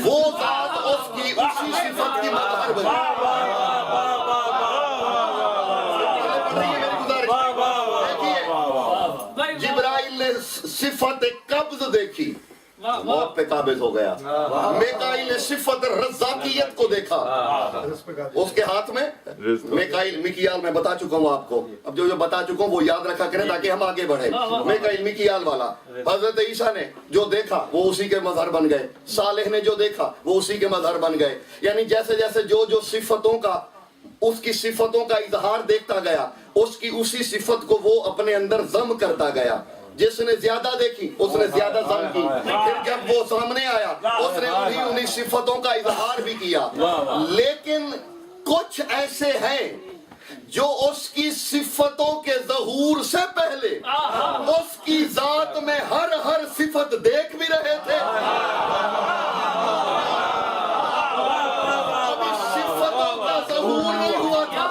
وہ ذات اس کی اسی صفت کی مظہر بنی. جبرائیل نے صفت قبض دیکھی, موت پہ قابض ہو گیا. میکائیل نے صفت رزاقیت کو دیکھا, اس کے ہاتھ میں میکائیل, میکیال میں بتا چکا ہوں آپ کو, اب جو بتا چکا ہوں وہ یاد رکھا کریں تاکہ ہم آگے بڑھیں. میکائیل میکیال والا. حضرت عیسیٰ نے جو دیکھا وہ اسی کے مظہر بن گئے, صالح نے جو دیکھا وہ اسی کے مظہر بن گئے. یعنی جیسے جیسے جو صفتوں کا, اس کی صفتوں کا اظہار دیکھتا گیا, اس کی اسی صفت کو وہ اپنے اندر ضم کرتا گیا. جس نے زیادہ دیکھی اس نے زیادہ ضم کی, پھر جب وہ سامنے آیا اس نے انہی صفتوں کا اظہار بھی کیا. لیکن کچھ ایسے ہیں جو اس کی صفتوں کے ظہور سے پہلے اس کی ذات میں ہر صفت دیکھ بھی رہے تھے, ابھی صفتوں کا ظہور نہیں ہوا تھا.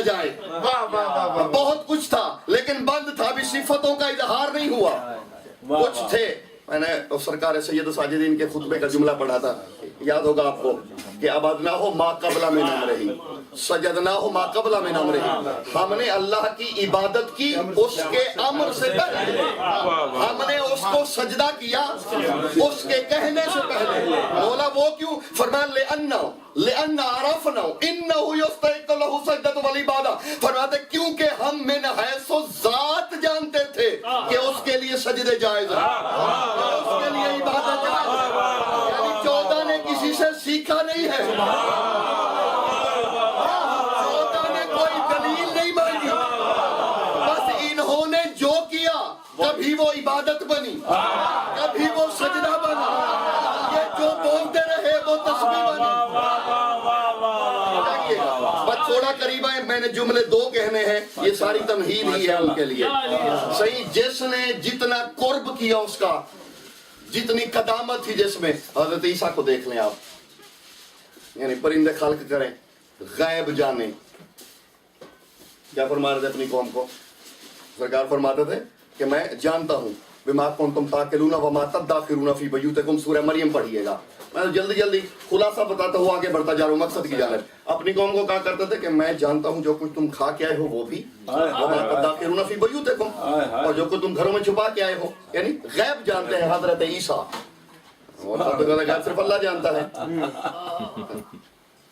جائے بہت کچھ تھا لیکن بند تھا, بھی صفتوں کا اظہار نہیں ہوا. کچھ تھے, میں نے سرکار سید ساجدین کے خطبے کا جملہ پڑھا تھا, یاد ہوگا آپ کو, کہ عبدنا ہو ما قبل من امرہی, سجدنا ہو ما قبل من امرہی. ہم نے اللہ کی عبادت کی اس کے امر سے پہلے, ہم نے اس کو سجدہ کیا اس کے کہنے سے پہلے. بولا وہ کیوں؟ فرمایا لأن عرفنا انه يستحق له سجدۃ والعبادہ. فرماتے کیونکہ ہم من حیث ذات جانتے تھے کہ اس کے لیے سجدے جائز ہیں, اس کے لیے عبادت جائز ہے. یعنی 14 نے کسی سے سیکھا نہیں ہے, 14 نے کوئی دلیل نہیں مانگی, بس انہوں نے جو کیا کبھی وہ عبادت بنی, کبھی وہ سجدہ بنا, یہ جو بولتے رہے وہ تسبیح بنی. بس تھوڑا قریب آئے, میں نے جملے 2 کہنے ہیں, یہ ساری تمہید ہی ہے ان کے لیے. صحیح, جس نے جتنا قرب کیا اس کا, جتنی قدامت تھی جس میں, حضرت عیسیٰ کو دیکھ لیں آپ, یعنی پرندے خلق کریں, غیب جانے. کیا فرما رہے تھے اپنی قوم کو؟ سرکار فرماتے تھے کہ میں جانتا ہوں بما کنتم تاکلون وما تدخرون فی بیوتکم. سورہ مریم پڑھیے گا. میں جلدی خلاصہ بتاتا ہوں, آگے بڑھتا جا رہا ہوں مقصد کی جانب. اپنی قوم کو کہا کرتے تھے کہ میں جانتا ہوں جو کچھ تم کھا کے آئے ہو وہ بھی, وما تدخرون فی بیوتکم, اور جو کچھ تم گھروں میں چھپا کے آئے ہو. یعنی غیب جانتے ہیں حضرت عیسیٰ, اور غیب صرف اللہ جانتا ہے.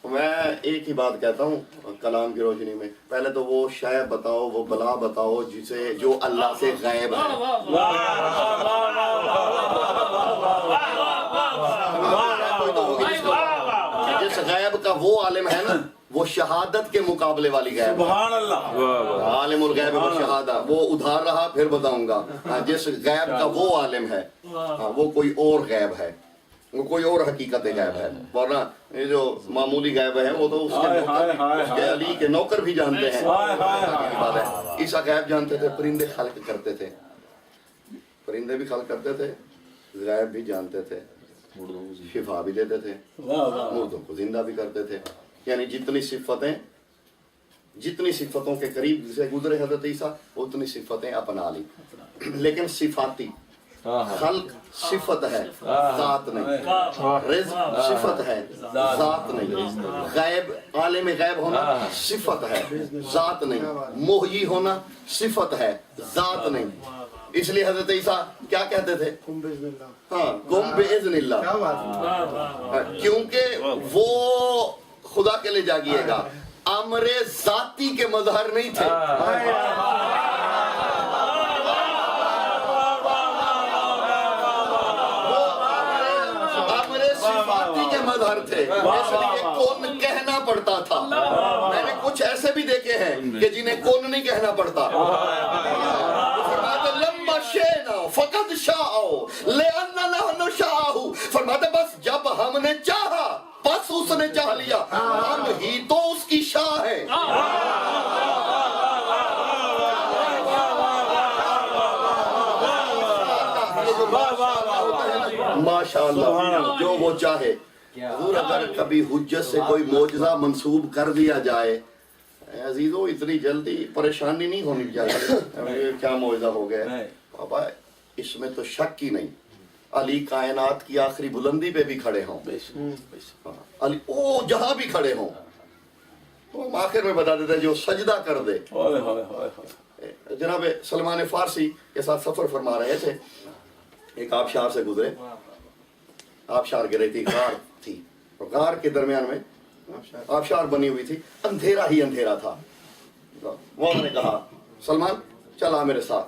میں ایک ہی بات کہتا ہوں کلام کی روشنی میں, پہلے تو وہ شے بتاؤ, وہ بلا بتاؤ جسے جو اللہ سے غائب ہے. جس غائب کا وہ عالم ہے نا, وہ شہادت کے مقابلے والی غیب ہے. سبحان اللہ. عالم الغیب و شہادہ، وہ ادھار رہا پھر بتاؤں گا. جس غیب کا وہ عالم ہے وہ کوئی اور غیب ہے، وہ کوئی اور حقیقت غیب ہے. ورنہ یہ جو معمولی غیب ہے وہ تو اس کے علی کے نوکر بھی جانتے ہیں. عیسیٰ غیب جانتے تھے، پرندے خلق کرتے تھے، پرندے بھی خلق کرتے تھے، غیب بھی جانتے تھے، شفا بھی دیتے تھے، مردوں کو زندہ بھی کرتے تھے. یعنی جتنی صفتوں کے قریب سے گزرے حضرت عیسیٰ اتنی صفتیں اپنا لی. لیکن صفاتی خلق صفت ہے، ذات نہیں. رزق صفت ہے، ذات نہیں. غیب عالم غیب ہونا صفت ہے، ذات نہیں. محیی ہونا صفت ہے، ذات نہیں. اس لیے حضرت عیسیٰ کیا کہتے تھے؟ ہاں، قم بِإِذْنِ اللہ، کیونکہ وہ خدا کے لے جاگیے گا. امر ذاتی کے مظہر نہیں تھے، امر صفاتی کے مظہر تھے. اس لیے کون کہنا پڑتا تھا. میں نے کچھ ایسے بھی دیکھے ہیں کہ جنہیں کون نہیں کہنا پڑتا. فقط شاء لأن نحن شاء، فرماتے بس جب ہم نے چاہا بس اس نے چاہ لیا، ہم ہی تو اس کی شاہ ہے. ماشاءاللہ، جو وہ چاہے. حضور اگر کبھی حجت سے کوئی معجزہ منسوب کر دیا جائے عزیزو، اتنی جلدی پریشانی نہیں ہونی چاہیے کیا معجزہ ہو گیا. بابا اس میں تو شک ہی نہیں. علی کائنات کی آخری بلندی پہ بھی کھڑے ہوں، علی او جہاں بھی کھڑے ہوں، تو ہم آخر میں بتا دیتے ہیں جو سجدہ کر دے. جناب سلمان فارسی کے ساتھ سفر فرما رہے تھے، ایک آبشار سے گزرے. آبشار گرے تھی، غار تھی، اور غار کے درمیان میں آبشار بنی ہوئی تھی. اندھیرا ہی اندھیرا تھا. وہ نے کہا سلمان چلا میرے ساتھ.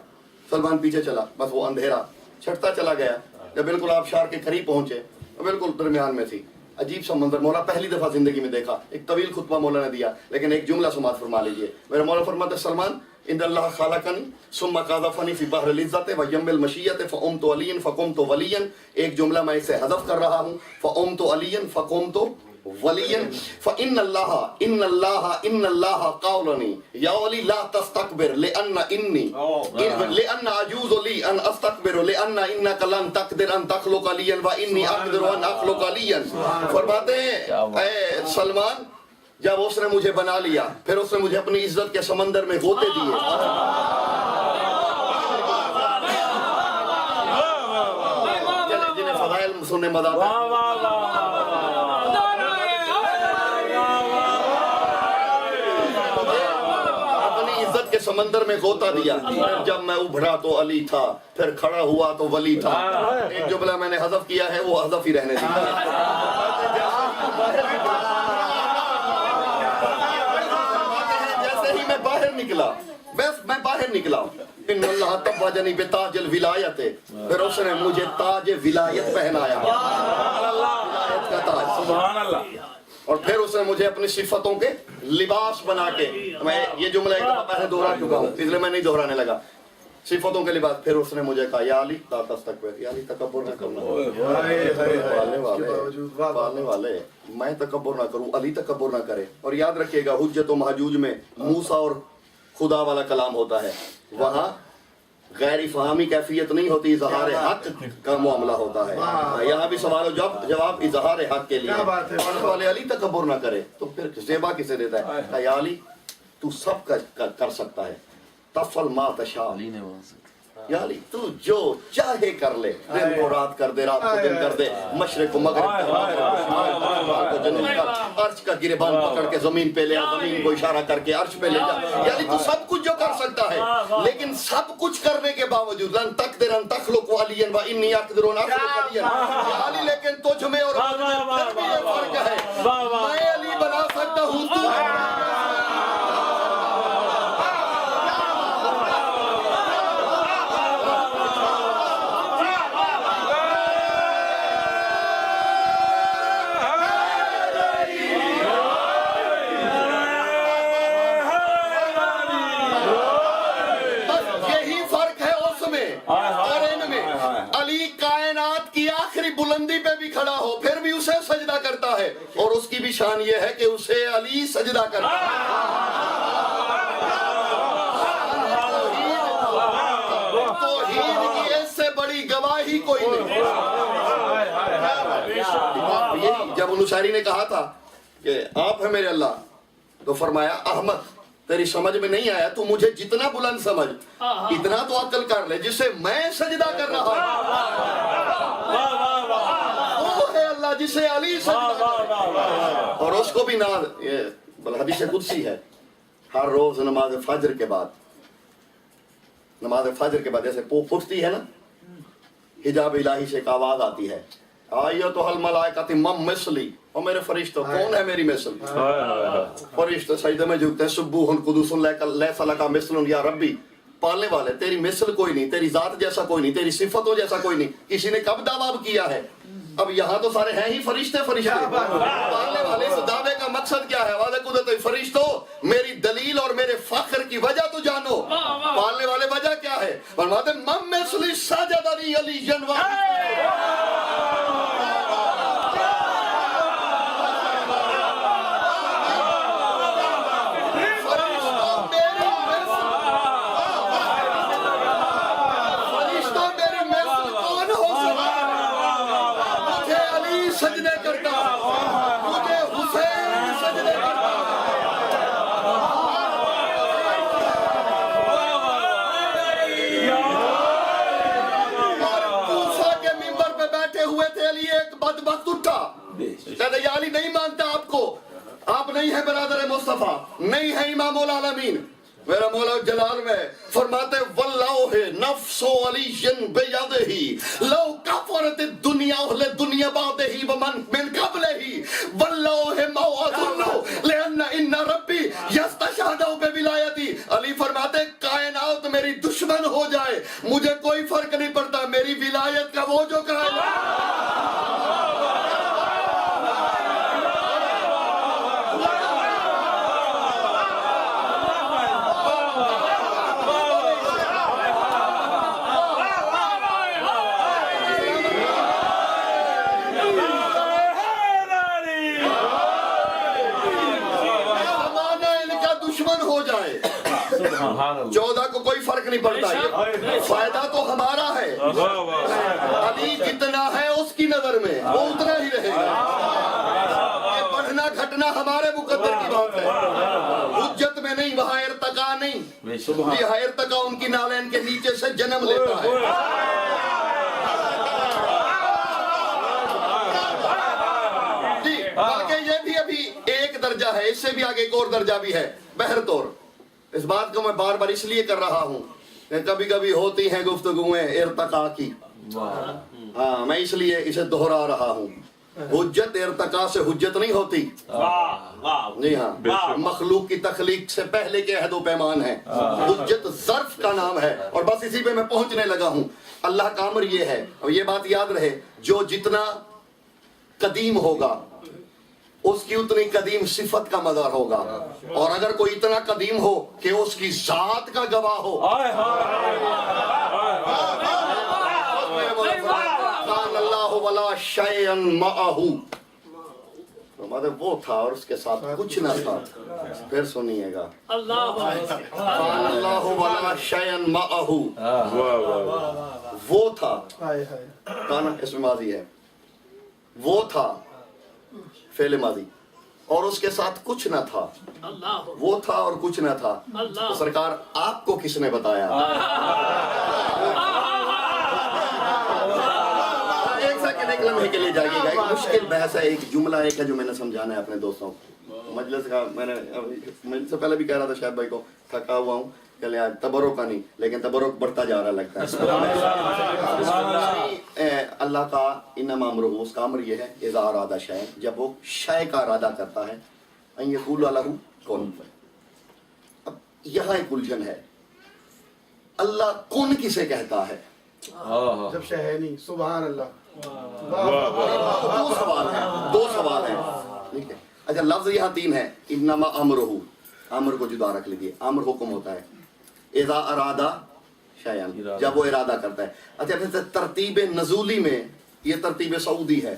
سلمان پیچھے چلا. بس وہ اندھیرا چھٹتا چلا گیا. جب بالکل آبشار کے قریب پہنچے، بالکل درمیان میں تھی. عجیب سا منظر مولا پہلی دفعہ زندگی میں دیکھا. ایک طویل خطبہ مولا نے دیا، لیکن ایک جملہ سماعت فرما لیجئے. میرا مولا فرماتے سلمان ان اللہ خلقنی ثم قذفنی فی بحر العزت ویم المشیت فقمت علیا فقمت ولیا. ایک جملہ میں اسے حذف کر رہا ہوں، فقمت علیا فقمت ولیا. فان اللہ قولنی یا ولی لا تستكبر لان اجوز لی ان استكبر لان انک لن تقدر ان تخلق لیا وانی اقدر ان اخلق لیا. فرماتے ہیں اے سلمان، جب اس نے مجھے بنا لیا پھر اس نے مجھے اپنی عزت کے سمندر میں غوطے دیے. جنہیں فضائل سننے مزہ آتا ہے. اپنی عزت کے سمندر میں غوطہ دیا. جب میں ابھرا تو علی تھا، پھر کھڑا ہوا تو ولی تھا. ایک جملہ میں نے حذف کیا ہے، وہ حذف ہی رہنے دیا. نکلا بس میں باہر نکلا. ان اللہ تبجنی بتاج الولایت، پھر اس نے مجھے تاج ولایت پہنایا، ولایت کا تاج. سبحان اللہ. اور پھر اس نے مجھے اپنی صفتوں کے لباس بنا کے، میں یہ جملہ ایک دفعہ پہلے دوہرا چکا ہوں اس لیے میں نہیں دہرانے لگا. صفتوں کے لباس. پھر اس نے مجھے کہا یا علی لا تستکبر، یا علی تکبر نہ کرنا. پالنے والے میں تکبر نہ کروں، علی تکبر نہ کرے. اور یاد رکھیے گا حجت و محجوج میں موسیٰ اور خدا والا کلام ہوتا ہے، وہاں غیر فہمی کیفیت نہیں ہوتی، اظہار حق کا معاملہ ہوتا ہے. یہاں بھی سوال و جواب اظہار حق کے لیے. والے علی تکبر نہ کرے تو پھر زیبا کسے دیتا ہے؟ یا علی تو سب کر سکتا ہے، تفعل ما تشاء. یا علی تو جو چاہے کر لے، دن کو رات کر دے، رات کو دن کر دے، مشرق کو مغرب کو جنوب کا، عرش کا گریبان پکڑ کے زمین پہ لے، زمین کو اشارہ کر کے عرش پہ لے جا. یعنی تو سب کچھ جو کر سکتا ہے، لیکن سب کچھ کرنے کے باوجود لن تقدر ان تخلق علیا وانی اقدر ان اخلق علیا. یا علی لیکن تجھ میں اور مجھ میں پھر بھی یہ فرق ہے، میں علی بنا سکتا ہوں، تو کھڑا ہو پھر بھی اسے سجدہ کرتا ہے، اور اس کی بھی شان یہ ہے کہ اسے علی سجدہ کرتا ہے۔ توحید کی اس سے بڑی گواہی کوئی نہیں۔ جب ان شاعری نے کہا تھا کہ آپ ہیں میرے اللہ، تو فرمایا احمد تیری سمجھ میں نہیں آیا، تو مجھے جتنا بلند سمجھ اتنا تو عقل کر لے جسے میں سجدہ کر رہا ہوں، وہ ہے اللہ جسے علی سجدہ کر رہا ہے۔ اور اس کو بھی یہ حدیث قدسی ہے، ہر روز نماز فجر کے بعد جیسے پھٹتی ہے نا حجاب الہی سے ایک آواز آتی ہے، آیتھا الملائکۃ من مثلی، اور میرے فرشتوں کون ہے میری مثل؟ فرشتے سجدے میں جھکتے ہیں، سبوح قدوس لیس لک مثل یا ربی، پالنے والے تیری مثل کوئی نہیں، تیری ذات جیسا کوئی نہیں، تیری صفتوں جیسا کوئی نہیں۔ کسی نے کب دعویٰ کیا ہے؟ اب یہاں تو سارے ہیں ہی فرشتے پالنے والے۔ اس دعوے کا مقصد کیا ہے؟ واضح قدرت فرشتوں میری دلیل اور میرے فخر کی وجہ تو جانو، پالنے والے وجہ کیا ہے؟ فرماتے ہیں من مثلی سجد لی علی سجدے کرتا، مجھے حسین سجدے کرتا۔ اور کوفہ کے منبر پہ بیٹھے ہوئے تھے علی، ایک بدبخت اٹھا، کہتے یا علی نہیں مانتا آپ کو، آپ نہیں ہیں برادر مصطفیٰ، نہیں ہیں امام العالمین۔ میرا مولا جلال میں فرماتے واللہ نفس علی بیدہ لو کفرت الدنیا اہل دنیا بعدہ ومن من قبلہ واللہ ما اظن لان ان ربی یستشہد بولایتی۔ علی فرماتے کائنات میری دشمن ہو جائے مجھے کوئی فرق نہیں پڑتا، میری ولایت کا وہ جو کہے ہو جائے، 14 کو کوئی فرق نہیں پڑتا، فائدہ تو ہمارا ہے، علی جتنا ہے اس کی نظر میں وہ اتنا ہی رہے گا، بڑھنا گھٹنا ہمارے مقدر کی بات ہے، حجت میں نہیں، وہاں ارتقا نہیں، یہاں ارتقا ان کی نالین کے نیچے سے جنم لیتا ہے۔ بلکہ یہ بھی ابھی ایک درجہ ہے، اس سے بھی آگے ایک اور درجہ بھی ہے۔ بہر طور اس بات کو میں بار بار اس لیے کر رہا ہوں کہ کبھی کبھی ہوتی ہیں گفتگویں ارتقا کی، ہاں میں اس لیے اسے دہرا رہا ہوں۔ حجت ارتقا سے حجت نہیں ہوتی، جی ہاں، مخلوق کی تخلیق سے پہلے کے عہد و پیمان ہے، حجت ظرف کا نام ہے، اور بس اسی پہ میں پہنچنے لگا ہوں۔ اللہ کا امر یہ ہے، اور یہ بات یاد رہے، جو جتنا قدیم ہوگا اس کی اتنی قدیم صفت کا مظہر ہوگا، اور اگر کوئی اتنا قدیم ہو کہ اس کی ذات کا گواہ ہو، قال اللہ ولا شیئا معہ، وہ تھا اور اس کے ساتھ کچھ نہ تھا۔ پھر سنیے گا، قال اللہ ولا شیئا معہ، وہ تھا، کانا اس میں ماضی ہے، وہ تھا فعل ماضی، اور اس کے ساتھ کچھ نہ تھا، وہ تھا اور کچھ نہ تھا، تو سرکار آپ کو کس نے بتایا؟ ایک سیکنڈ، ایک لمحے کے لیے جائیے گا، ایک مشکل بحث ہے، ایک جملہ ایک ہے جو میں نے سمجھانا ہے اپنے دوستوں کو۔ مجلس کا میں نے مجلس سے پہلے بھی کہہ رہا تھا شاید بھائی کو، تھکا ہوا ہوں، چلے آج تبرک کا نہیں، لیکن تبرک بڑھتا جا رہا لگتا ہے۔ اللہ کا انما امرہ، اس کا امر یہ ہے، اذا اراد شیئا، جب وہ شے کا ارادہ کرتا ہے، ان یقول لہ کن۔ اب یہاں ایک الجھن ہے، اللہ کن کسے کہتا ہے؟ جب شے ہے نہیں، سبحان اللہ۔ دو سوال ہیں، ٹھیک ہے؟ اچھا لفظ یہاں 3 ہے، انما امرہ، امر کو جدا رکھ لیجیے، امر حکم ہوتا ہے، اذا ارادہ شیئا، جب وہ ارادہ کرتا ہے۔ اچھا پھر ترتیب نزولی میں یہ ترتیب سعودی ہے.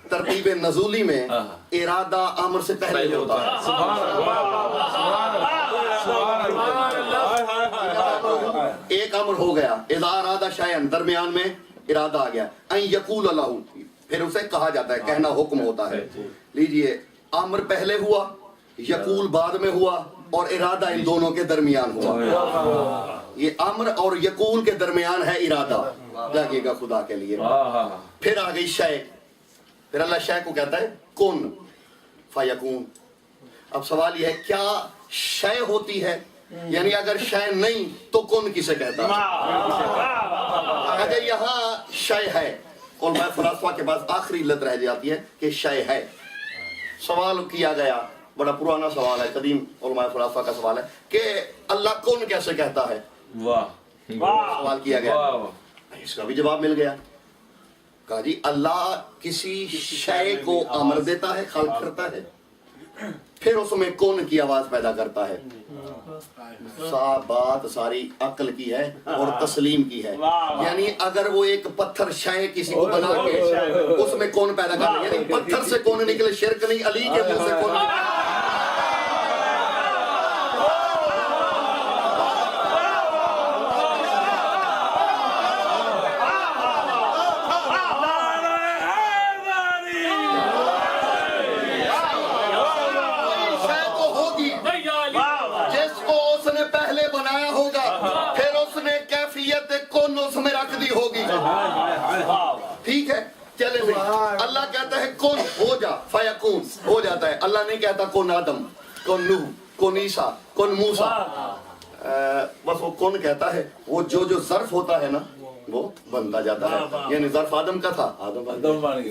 ترتیب نزولی میں ارادہ امر سے پہلے ہوتا ہے. ایک امر ہو گیا اذا اراد شیئا، درمیان میں ارادہ آ گیا، ان یقول لہ، پھر اسے کہا جاتا ہے، کہنا حکم ہوتا ہے. لیجئے امر پہلے ہوا، یقول بعد میں ہوا، اور ارادہ ان دونوں کے درمیان ہوا. یہ امر اور یقول کے درمیان ہے ارادہ. جاگیے گا خدا کے لیے. پھر آ گئی شے، پھر اللہ شے کو کہتا ہے کن فیکون. اب سوال یہ ہے کیا شے ہوتی ہے؟ یعنی اگر شے نہیں تو کن کسے کہتا ہے؟ اگر یہاں شے ہے، علماء فلسفہ کے پاس آخری علت رہ جاتی ہے کہ شے ہے. سوال کیا گیا، بڑا پرانا سوال ہے، قدیم علماء فلسفہ کا سوال ہے کہ اللہ کن کیسے کہتا ہے. سوال کیا گیا، اس کا بھی جواب مل گیا. کہا جی اللہ کسی شے کو امر دیتا ہے، خلق کرتا ہے، پھر اس میں کون کی آواز پیدا کرتا ہے. بات ساری عقل کی ہے اور تسلیم کی ہے. یعنی اگر وہ ایک پتھر شے کسی کو بنا کے اس میں کون پیدا کرتا ہے، یعنی پتھر سے کون نکلے، شرک نہیں، علی کے منہ سے کون نکلے. ٹھیک ہے چلے بھی اللہ کہتا ہے کون ہو جا، فیکون ہو جاتا ہے. اللہ نہیں کہتا کون آدم، کون نوح، کون عیسیٰ، کون موسیٰ. بس وہ کون کہتا ہے. وہ جو ظرف ہوتا ہے نا وہ بنتا جاتا ہے. یعنی ظرف آدم کا تھا، آدم،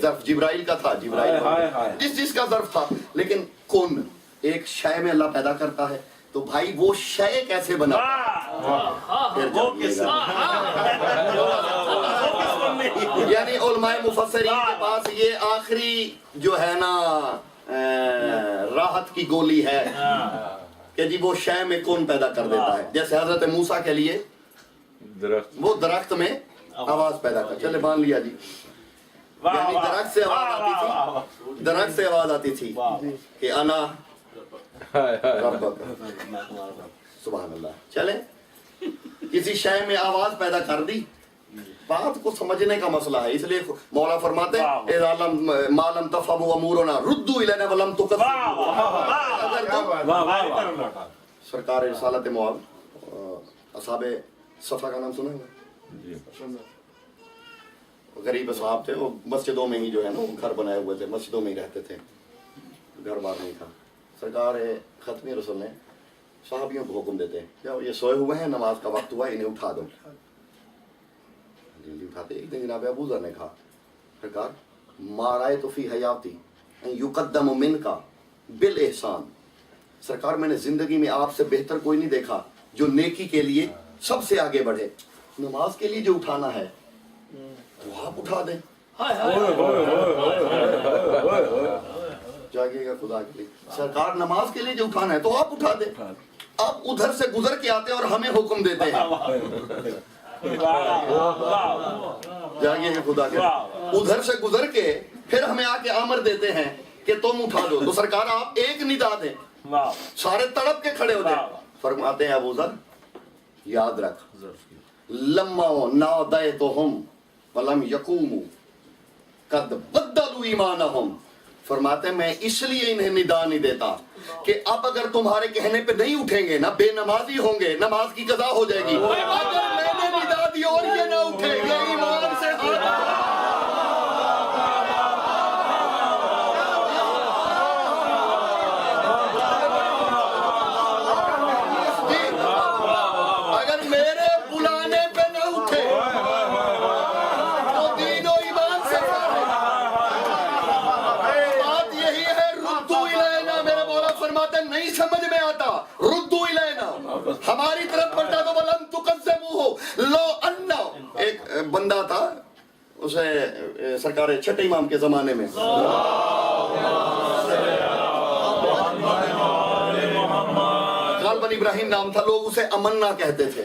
ظرف جبرائیل کا تھا، جبرائیل، جس کا ظرف تھا. لیکن کون ایک شے میں اللہ پیدا کرتا ہے. تو بھائی وہ شے کیسے بنا؟ یعنی علماء مفسرین کے پاس یہ آخری جو ہے نا راحت کی گولی ہے کہ جی وہ شے میں کون پیدا کر دیتا ہے. جیسے حضرت موسیٰ کے لیے وہ درخت میں آواز پیدا کر، چلے مان لیا جی، یعنی درخت سے آواز آتی تھی، درخت سے آواز آتی تھی کہ انا ربک، سبحان اللہ. چلے کسی شے میں آواز پیدا کر دی. بات کو سمجھنے کا مسئلہ ہے، اس لیے مولا فرماتے ہیں اذا لم ما لم تفهموا امورنا ردوا الینا ولم تكذبوا. سرکار رسالت معاذ اصحاب صفا کا نام سنا ہے؟ غریب اصحاب تھے، وہ مسجدوں میں ہی جو ہے نا گھر بنائے ہوئے تھے، مسجدوں میں ہی رہتے تھے، گھر بار نہیں تھا. سرکار ختمی رسول نے صحابیوں کو حکم دیتے ہیں جب یہ سوئے ہوئے ہیں، نماز کا وقت ہوا، انہیں اٹھا دو. جلدی اٹھاتے. ایک دن جناب ابو ذر نے کہا سرکار ما رأیت فی حیاتی ان یقدم منکا بالاحسان. سرکار میں نے زندگی میں آپ سے بہتر کوئی نہیں دیکھا جو نیکی کے لیے سب سے آگے بڑھے. نماز کے لیے جو اٹھانا ہے وہ آپ اٹھا دیں. جاگیے گا خدا کے لیے. سرکار نماز کے لیے جو اٹھانا ہے تو آپ اٹھا دیں. آپ ادھر سے گزر کے آتے اور ہمیں حکم دیتے ہیں. جاگیے گا خدا کے لیے. ادھر سے گزر کے پھر ہمیں آ کے امر دیتے ہیں کہ تم اٹھا دو. تو سرکار آپ ایک ندا دیں، سارے تڑپ کے کھڑے ہوتے ہیں. فرماتے ہیں ابو ذر یاد رکھ لما نادیتہم ولم یقوموا قد بدلوا ایمانہم. فرماتے ہیں میں اس لیے انہیں ندا نہیں دیتا کہ اب اگر تمہارے کہنے پہ نہیں اٹھیں گے نا بے نمازی ہوں گے، نماز کی قضا ہو جائے گی. اگر میں نے ندا دی اور یہ نہ اٹھے گے ایمان سے اگر میرے بلانے پہ نہ اٹھے تو دین و ایمان سے بات یہی ہے. ردو الینا، میرے مولا فرماتے ہیں نہیں سمجھ میں آتا، ردو الینا ہماری طرف پلٹا دو. ولم تکذبوہ لو ان. ایک بندہ تھا، اسے سرکار چھٹے امام کے زمانے میں غالباً ابراہیم نام تھا، لوگ اسے امنا کہتے تھے.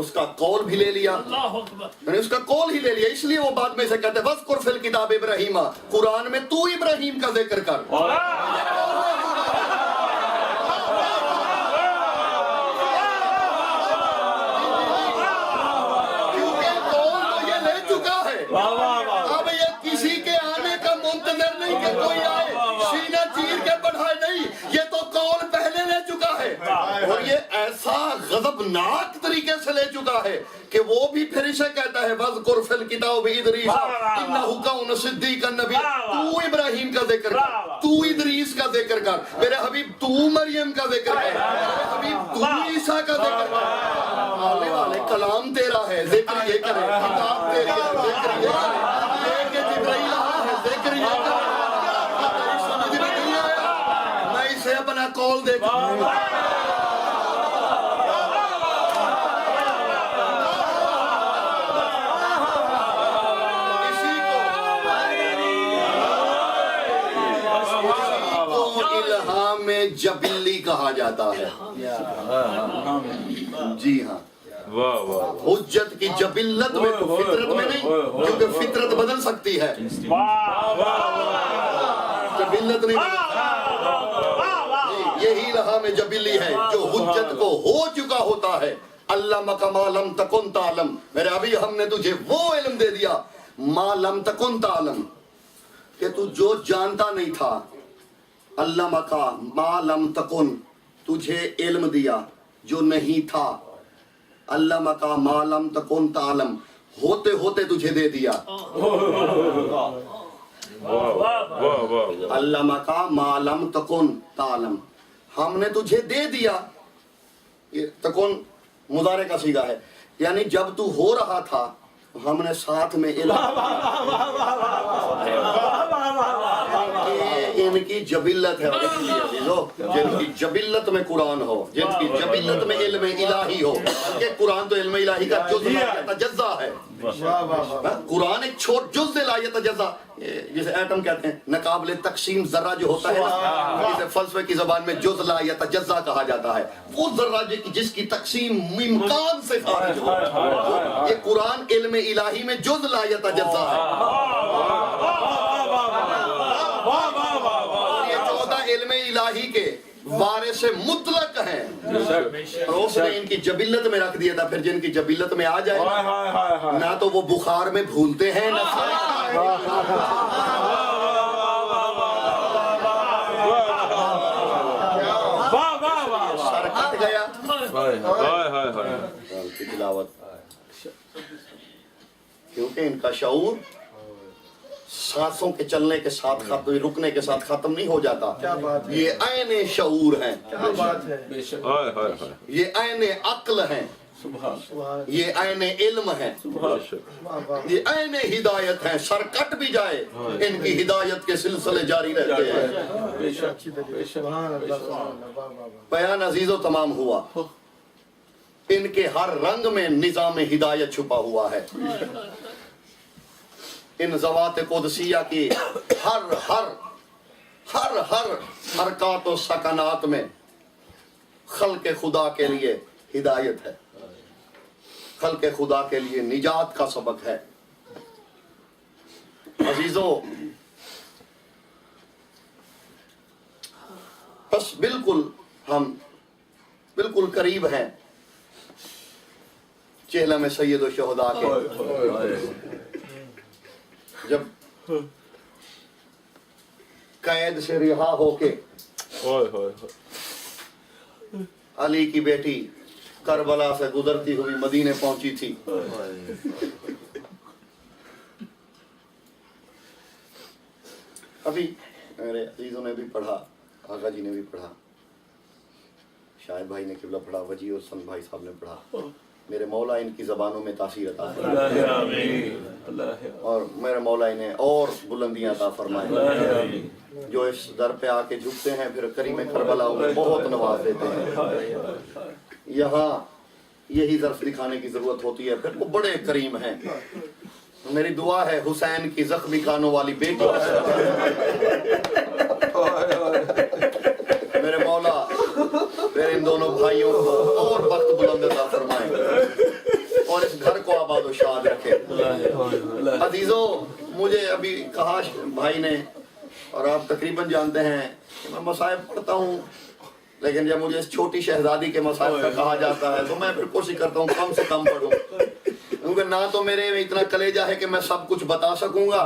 اس کا قول بھی لے لیا، اللہ اکبر. میں نے اس کا قول ہی لے لیا، اس لیے وہ بعد میں سے کہتے ہیں وَذْكُرْ فِي الْكِتَابِ ابراہیم، قرآن میں تو ابراہیم کا ذکر کر. کیونکہ قول تو یہ لے چکا ہے، اب یہ کسی کے آنے کا منتظر نہیں کہ کوئی آئے سینہ چیر کے بڑھائے، نہیں، یہ تو قول پہلے لے چکا ہے، اور یہ ایسا غضبناک طریقے سے لے چکا ہے کہ وہ بھی پھر اسے کہتا ہے وَذْكُرْ فِي الْكِتَابِ ادریس اِنَّهُ كَانَ صِدِّيقًا نَبِيًّا. تو ابراہیم کا ذکر کر، تو ادریس کا ذکر کر، میرے حبیب تو مریم کا ذکر کر، میرے حبیب تو عیسیٰ کا ذکر کر. آنے والے کلام تیرا ہے، ذکر یہ کرے، کتاب تیری ہے، ذکر یہ کرے، یہ کہ جبرائیل آیا ہے، ذکر یہ کرے. تیری سمجھ میں نہیں آیا، میں اسے اپنا قول دے دوں. الہام جبلی کہا جاتا ہے. جی ہاں، حجت کی جبلت میں تو فطرت میں نہیں، کیونکہ فطرت بدل سکتی ہے، جبلت نہیں بدل سکتی. یہی الہام جبلی ہے جو حجت کو ہو چکا ہوتا ہے. علمک ما لم تکن تعلم، میرے ابھی ہم نے تجھے وہ علم دے دیا ما لم تکن تعلم، کہ تو جو جانتا نہیں تھا. علمک ما لم تکن، تجھے علم دیا جو نہیں تھا. علمک ما لم تکن تعلم، ہوتے ہوتے تجھے دے دیا. علمک ما لم تکن تعلم، ہم نے تجھے دے دیا. یہ تکن مضارع کا صیغہ ہے، یعنی جب تو ہو رہا تھا ہم نے ساتھ میں علم. ان کی جبلت ہے، جن کی جبلت میں قرآن ہو، جن کی جبلت میں علم الہی ہو، کہ قرآن تو علم الہی کا جز لا یتجزا ہے. قرآن ایک چھوٹ جز لا یتجزا، جسے ایٹم کہتے ہیں، ناقابل تقسیم ذرہ جو ہوتا ہے نا، جسے فلسفے کی زبان میں جز لا یتجزا کہا جاتا ہے، وہ ذرہ جس کی تقسیم امکان سے خارج ہو. یہ قرآن علم الہی میں جز لا یتجزا ہے. یہ 14 علم الہی کے وارث مطلق ہیں، اور اس نے ان کی جبلت میں رکھ دیا تھا. پھر جن کی جبلت میں آ جائے نہ تو وہ بخار میں بھولتے ہیں، نہ سر کٹ گیا. تلاوت، کیونکہ ان کا شعور سانسوں کے چلنے کے ساتھ ختم، رکنے کے ساتھ ختم نہیں ہو جاتا. یہ عین شعور ہیں، یہ عین عقل ہیں، یہ عین علم ہیں، یہ عین ہدایت ہیں. سر کٹ بھی جائے ان کی ہدایت کے سلسلے جاری رہتے ہیں. بیان عزیز و تمام ہوا. ان کے ہر رنگ میں نظام ہدایت چھپا ہوا ہے. ان ذوات قدسیہ کی ہر حرکات و سکنات میں خلق خدا کے لیے ہدایت ہے، خلق خدا کے لیے نجات کا سبق ہے. عزیزو، بس ہم بالکل قریب ہیں چہلہ میں سید و شہداء کے. جب قید سے رہا ہو کے علی کی بیٹی کربلا سے گزرتی ہوئی مدینے پہنچی تھی، ابھی میرے عزیزوں نے بھی پڑھا، آقا جی نے بھی پڑھا، شاہد بھائی نے قبلہ پڑھا، وجیہ حسن بھائی صاحب نے پڑھا. میرے مولا ان کی زبانوں میں تاثیر عطا فرمائے، اور میرے مولا انہیں اور بلندیاں عطا فرمائے. جو اس در پہ آ کے جھکتے ہیں پھر کریم کربلا انہیں بہت نواز دیتے ہیں. یہاں یہی ظرف دکھانے کی ضرورت ہوتی ہے، پھر وہ بڑے کریم ہیں. میری دعا ہے حسین کی زخمی کانوں والی بیٹی میرے مولا پھر ان دونوں بھائیوں کو اور وقت بلند عطا فرمائے. اور اس گھر کو آباد و شاد رکھے۔ عزیزوں، مجھے ابھی کہا بھائی نے، اور آپ تقریباً جانتے ہیں کہ میں مصائب پڑھتا ہوں، لیکن جب مجھے اس چھوٹی شہزادی کے مصائب کا کہا جاتا ہے تو میں پھر کوشش کرتا ہوں کم سے کم پڑھوں، کیونکہ نہ تو میرے میں اتنا کلیجہ ہے کہ میں سب کچھ بتا سکوں گا،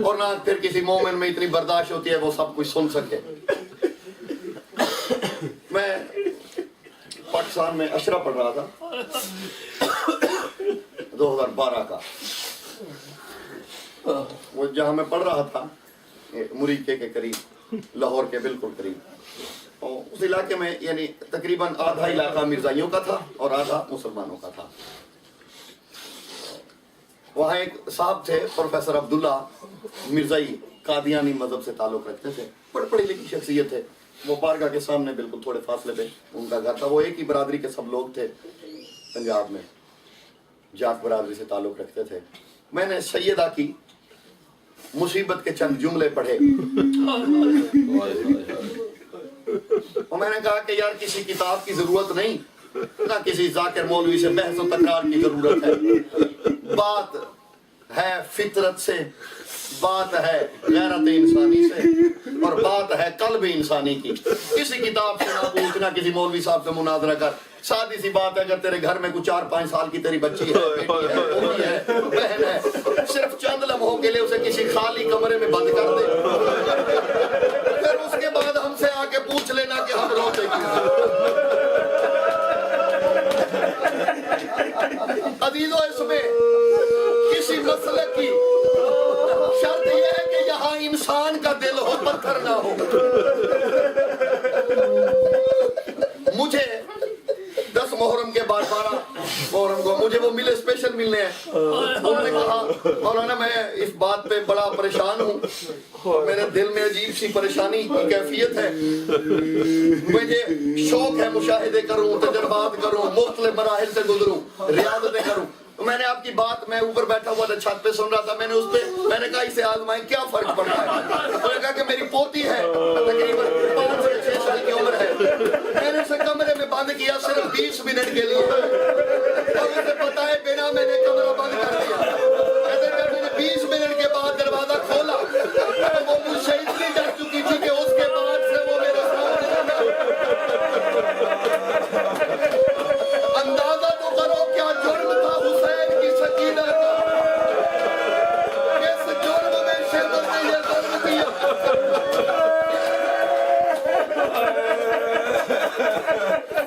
اور نہ پھر کسی مومن میں اتنی برداشت ہوتی ہے وہ سب کچھ سن سکے۔ میں پاکستان میں اشرا پڑھ رہا تھا 2012 کا، وہ جہاں میں پڑھ رہا تھا مریکے کے قریب، لاہور کے بالکل قریب، اور اس علاقے میں یعنی تقریباً آدھا علاقہ مرزائیوں کا تھا اور آدھا مسلمانوں کا تھا۔ وہاں ایک صاحب تھے پروفیسر عبداللہ مرزائی، قادیانی مذہب سے تعلق رکھتے تھے، بڑے پڑھی لکھی شخصیت تھے۔ وہ بارگاہ کے سامنے بالکل تھوڑے فاصلے پہ ان کا گھر تھا۔ وہ ایک ہی برادری کے سب لوگ تھے، پنجاب میں جاٹ برادری سے تعلق رکھتے تھے۔ میں نے سیدہ کی مصیبت کے چند جملے پڑھے اور میں نے کہا کہ یار کسی کتاب کی ضرورت نہیں، نہ کسی ذاکر مولوی سے بحث و تکرار کی ضرورت ہے، بات ہے فطرت سے، بات ہے غیرت انسانی سے، اور بات ہے قلب انسانی کی۔ کسی کتاب سے نہ پوچھنا، کسی مولوی صاحب سے مناظرہ کر۔ سادی سی بات ہے، اگر تیرے گھر میں کوئی 4-5 سال کی تیری بچی ہے، بیٹی ہے، پوتی ہے، بہن ہے، صرف چند لمحوں کے لیے اسے کسی خالی کمرے میں بند کر دے، پھر اس کے بعد ہم سے آ کے پوچھ لینا کہ ہم روتے کیوں۔ عزیزوں، اس میں کسی مسلک کی شرط یہ ہے کہ یہاں انسان کا دل ہو، پتھر نہ ہو۔ مجھے 10 محرم کے بعد 12 محرم کو مجھے وہ ملے، اسپیشل ملنے ہیں۔ انہوں نے کہا مولانا میں اس بات پہ بڑا پریشان ہوں، میرے دل میں عجیب سی پریشانی کی کیفیت ہے، مجھے شوق ہے مشاہدے کروں، تجربات کروں، مختلف مراحل سے گزروں، ریاضتیں کروں۔ میں نے آپ کی بات، میں اوپر بیٹھا ہوا تھا چھت پہ سن رہا تھا، میں نے اس پہ میں نے کہا اسے آزمائیں کیا فرق پڑ رہا ہے۔ انہوں نے کہا کہ میری پوتی ہے، تقریباً 5 سے 6 سال کی عمر ہے، میں نے اسے کمرے میں بند کیا صرف 20 منٹ کے لیے، اور اسے پتا ہے بنا میں نے کمرہ بند کر دیا۔ کہتے ہیں میں نے 20 منٹ کے بعد دروازہ کھولا تو وہ مجھ سے اتنی ڈر چکی تھی کہ اس کے بعد سے وہ میرے سامنے اندازہ تو کرو کیا جرم تھا حسین کی سکینہ کا، کس جرم میں شیبر نے یہ ظلم کیا۔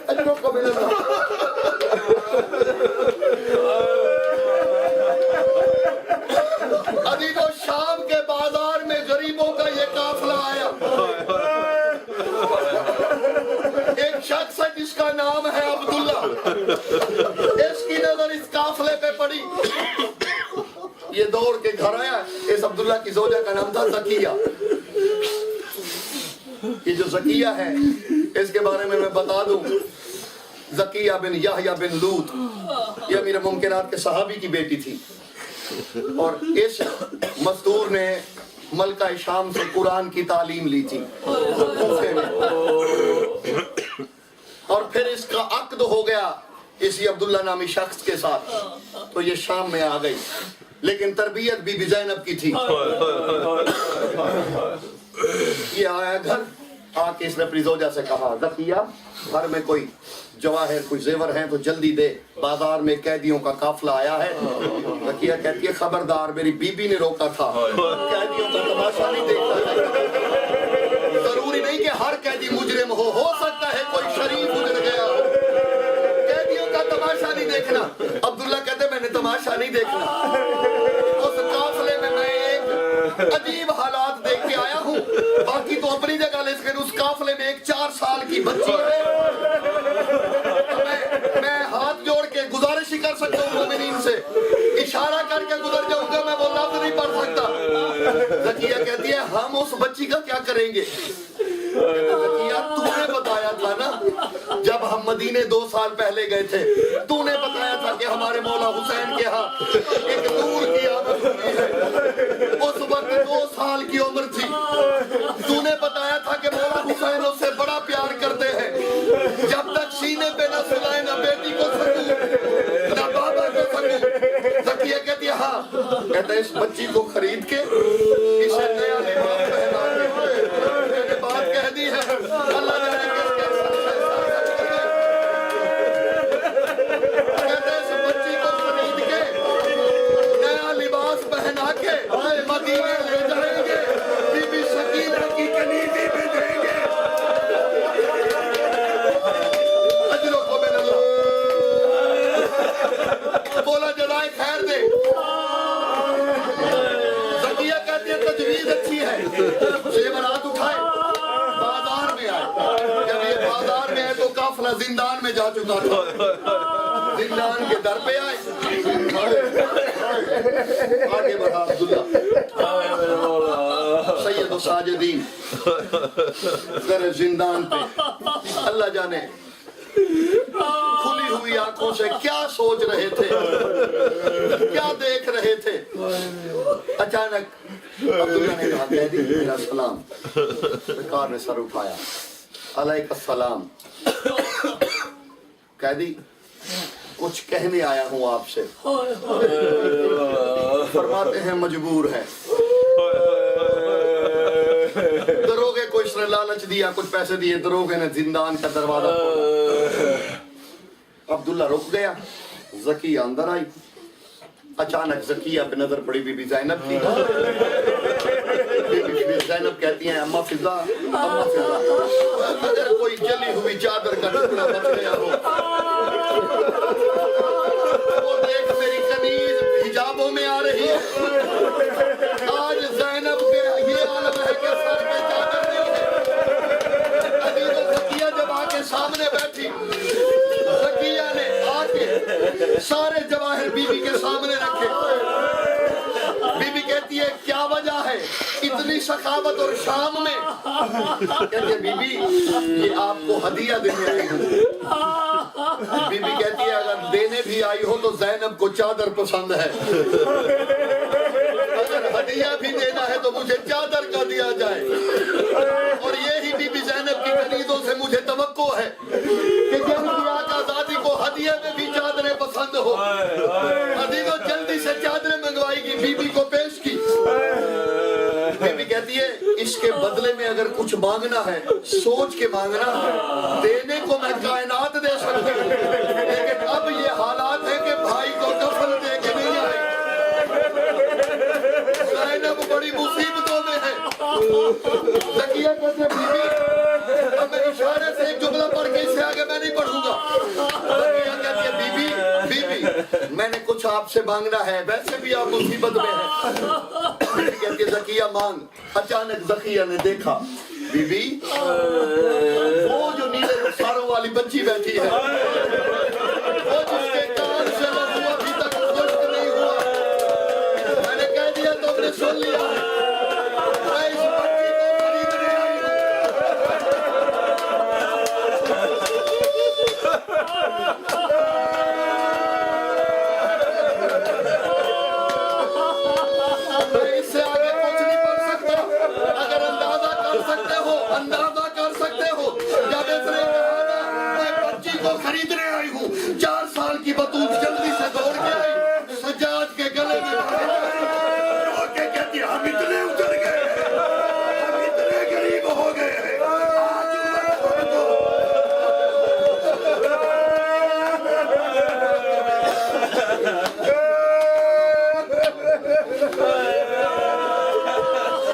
اجروں کو ملنا۔ عزیزوں، شام کے بازار میں غریبوں کا یہ قافلہ آیا، ایک شخص ہے جس کا نام ہے عبداللہ، اس کی نظر اس قافلے پہ پڑی، یہ دوڑ کے گھر آیا۔ اس عبداللہ کی زوجہ کا نام تھا زکیہ۔ یہ جو زکیہ ہے اس کے بارے میں بتا دوں، زکیہ بن یحییٰ بن لوط، یہ امیر ممکنات کے صحابی کی بیٹی تھی، اور اس مزدور نے ملکہ شام سے قرآن کی تعلیم لی تھی کوفے میں، اور پھر اس کا عقد ہو گیا اسی عبداللہ نامی شخص کے ساتھ، تو یہ شام میں آ گئی، لیکن تربیت بی بی زینب کی تھی۔ یہ آیا گھر، آ کے اس نے اپنی زوجہ سے کہا زکیہ گھر میں کوئی جواہر کوئی زیور ہیں تو جلدی دے، بازار میں قیدیوں کا قافلہ آیا ہے۔ زکیہ کہتی ہے خبردار، میری بی بی نے روکا تھا، قیدیوں کا تماشا نہیں دیکھتا، ضروری نہیں کہ ہر قیدی مجرم ہو سکتا ہے کوئی شریف گزر گیا ہو، قیدیوں کا تماشا نہیں دیکھنا۔ عبداللہ کہتے میں نے تماشا نہیں دیکھنا، اس قافلے میں میں ایک عجیب حالات دیکھ کے آیا ہوں، باقی تو اپنی جگہ، لیکن اس قافلے میں ایک 4 سال کی بچی ہے۔ میں ہاتھ جوڑ کے گزارش ہی کر سکتا ہوں مومنین سے، اشارہ کر کے گزر جاؤں گا، میں وہ لفظ نہیں پڑھ سکتا۔ زکیہ کہتی ہے ہم اس بچی کا کیا کریں گے؟ زکیہ تو نے بتایا تھا نا جب ہم مدینے 2 سال پہلے گئے تھے، تو نے بتایا تھا کہ ہمارے مولا حسین کے ہاں ایک نور کی آمد ہوئی ہے، اس وقت 2 سال کی عمر تھی، تو نے بتایا تھا کہ مولا حسین اس سے بڑا پیار کرتے ہیں، جب تک سینے پہ نہ سلائے نہ بیٹی کو سکون، نہ بابا کو سکون، کہتا ہے اس بچی کو خرید کے اسے نیا لباس پہنا کے میں نے بات کہہ دی ہے اللہ جانے کس کے کہتا ہے اس بچی کو خرید کے نیا لباس پہنا کے مدینے لے جائیں گے بی بی سکینہ کی کنیزی میں دیں گے اجروں کو من اللہ بولا جزائے خیر دے زکیہ کہتی ہے تجویز اچھی ہے زیورات اٹھائے بازار میں آئے جب یہ بازار میں ہے تو قافلہ زندان میں جا چکا تھا زندان کے در پہ آئے آگے بڑھا عبداللہ سید و ساجدین در زندان پہ اللہ جانے کھلی ہوئی آنکھوں سے کیا سوچ رہے تھے کیا دیکھ رہے تھے اچانک عبداللہ نے کہا قیدی میرا سلام سرکار نے سر اٹھایا علیک السلام قیدی کچھ کہنے آیا ہوں آپ سے فرماتے ہیں مجبور ہے دروگے کو اس نے لالچ دیا کچھ پیسے دیے دروگے نے زندان کا دروازہ کھولا عبداللہ رک گیا زکیہ اندر آئی اچانک زکیہ پہ نظر پڑی بی بی زینب کی بی بی زینب کہتی ہیں اماں فضا اگر کوئی جلی ہوئی چادر کا ٹکڑا بچ گیا ہو وہ دیکھ میری کنیز حجابوں میں آ رہی ہے آج زینب کے یہ عالم ہے کہ سر پہ چادر نہیں ہے عزیز و زکیہ جب آ کے سامنے بیٹھی زکیہ نے آ کے سارے جواہر بی بی کے سامنے رکھے بی بی کہتی ہے کیا وجہ ہے اتنی سخاوت اور شام میں کہتی ہے بی بی یہ آپ کو ہدیہ دینے آئی ہوں بی بی کہتی ہے اگر دینے بھی آئی ہو تو زینب کو چادر پسند ہے اگر ہدیہ بھی دینا ہے تو مجھے چادر کا دیا جائے اور یہی بی بی زینب کی کنیزوں سے مجھے توقع ہے کہ جن کی آقا ذاتی کو ہدیہ میں بھی چادریں پسند ہو عزیزوں جلدی سے چادریں منگوائی گی بی بی کو پیش کی بی بی کہتی ہے اس کے بدلے میں اگر کچھ مانگنا ہے سوچ کے مانگنا ہے دینے کو میں کائنات دے سکتی ہوں لیکن اب یہ حالات ہے کہ بھائی کو کفن دے کے نہیں آئے زینب بڑی مصیبتوں میں ہے زکیہ کہتے بی بی اب میں اشارے سے ایک جملہ پڑھ کے اس سے آگے میں نہیں پڑھوں گا زکیہ کہتی ہے بی بی میں نے کچھ آپ سے مانگنا ہے ویسے بھی آپ مصیبت میں ہیں کہتی ہے زکیہ مانگ اچانک زکیہ نے دیکھا بی بی وہ جو نیلے رخساروں والی بچی بیٹھی ہے وہ جس کے کان سے لہو ابھی تک خشک نہیں ہوا میں نے کہہ دیا تم نے سن لیا میں اس بچی کو خریدنے آئی ہوں میں اس سے آگے کچھ نہیں پڑھ سکتا اگر اندازہ کر سکتے ہو جب اس نے کہا نا میں بچی کو خریدنے آئی ہوں 4 سال کی بطوط جلد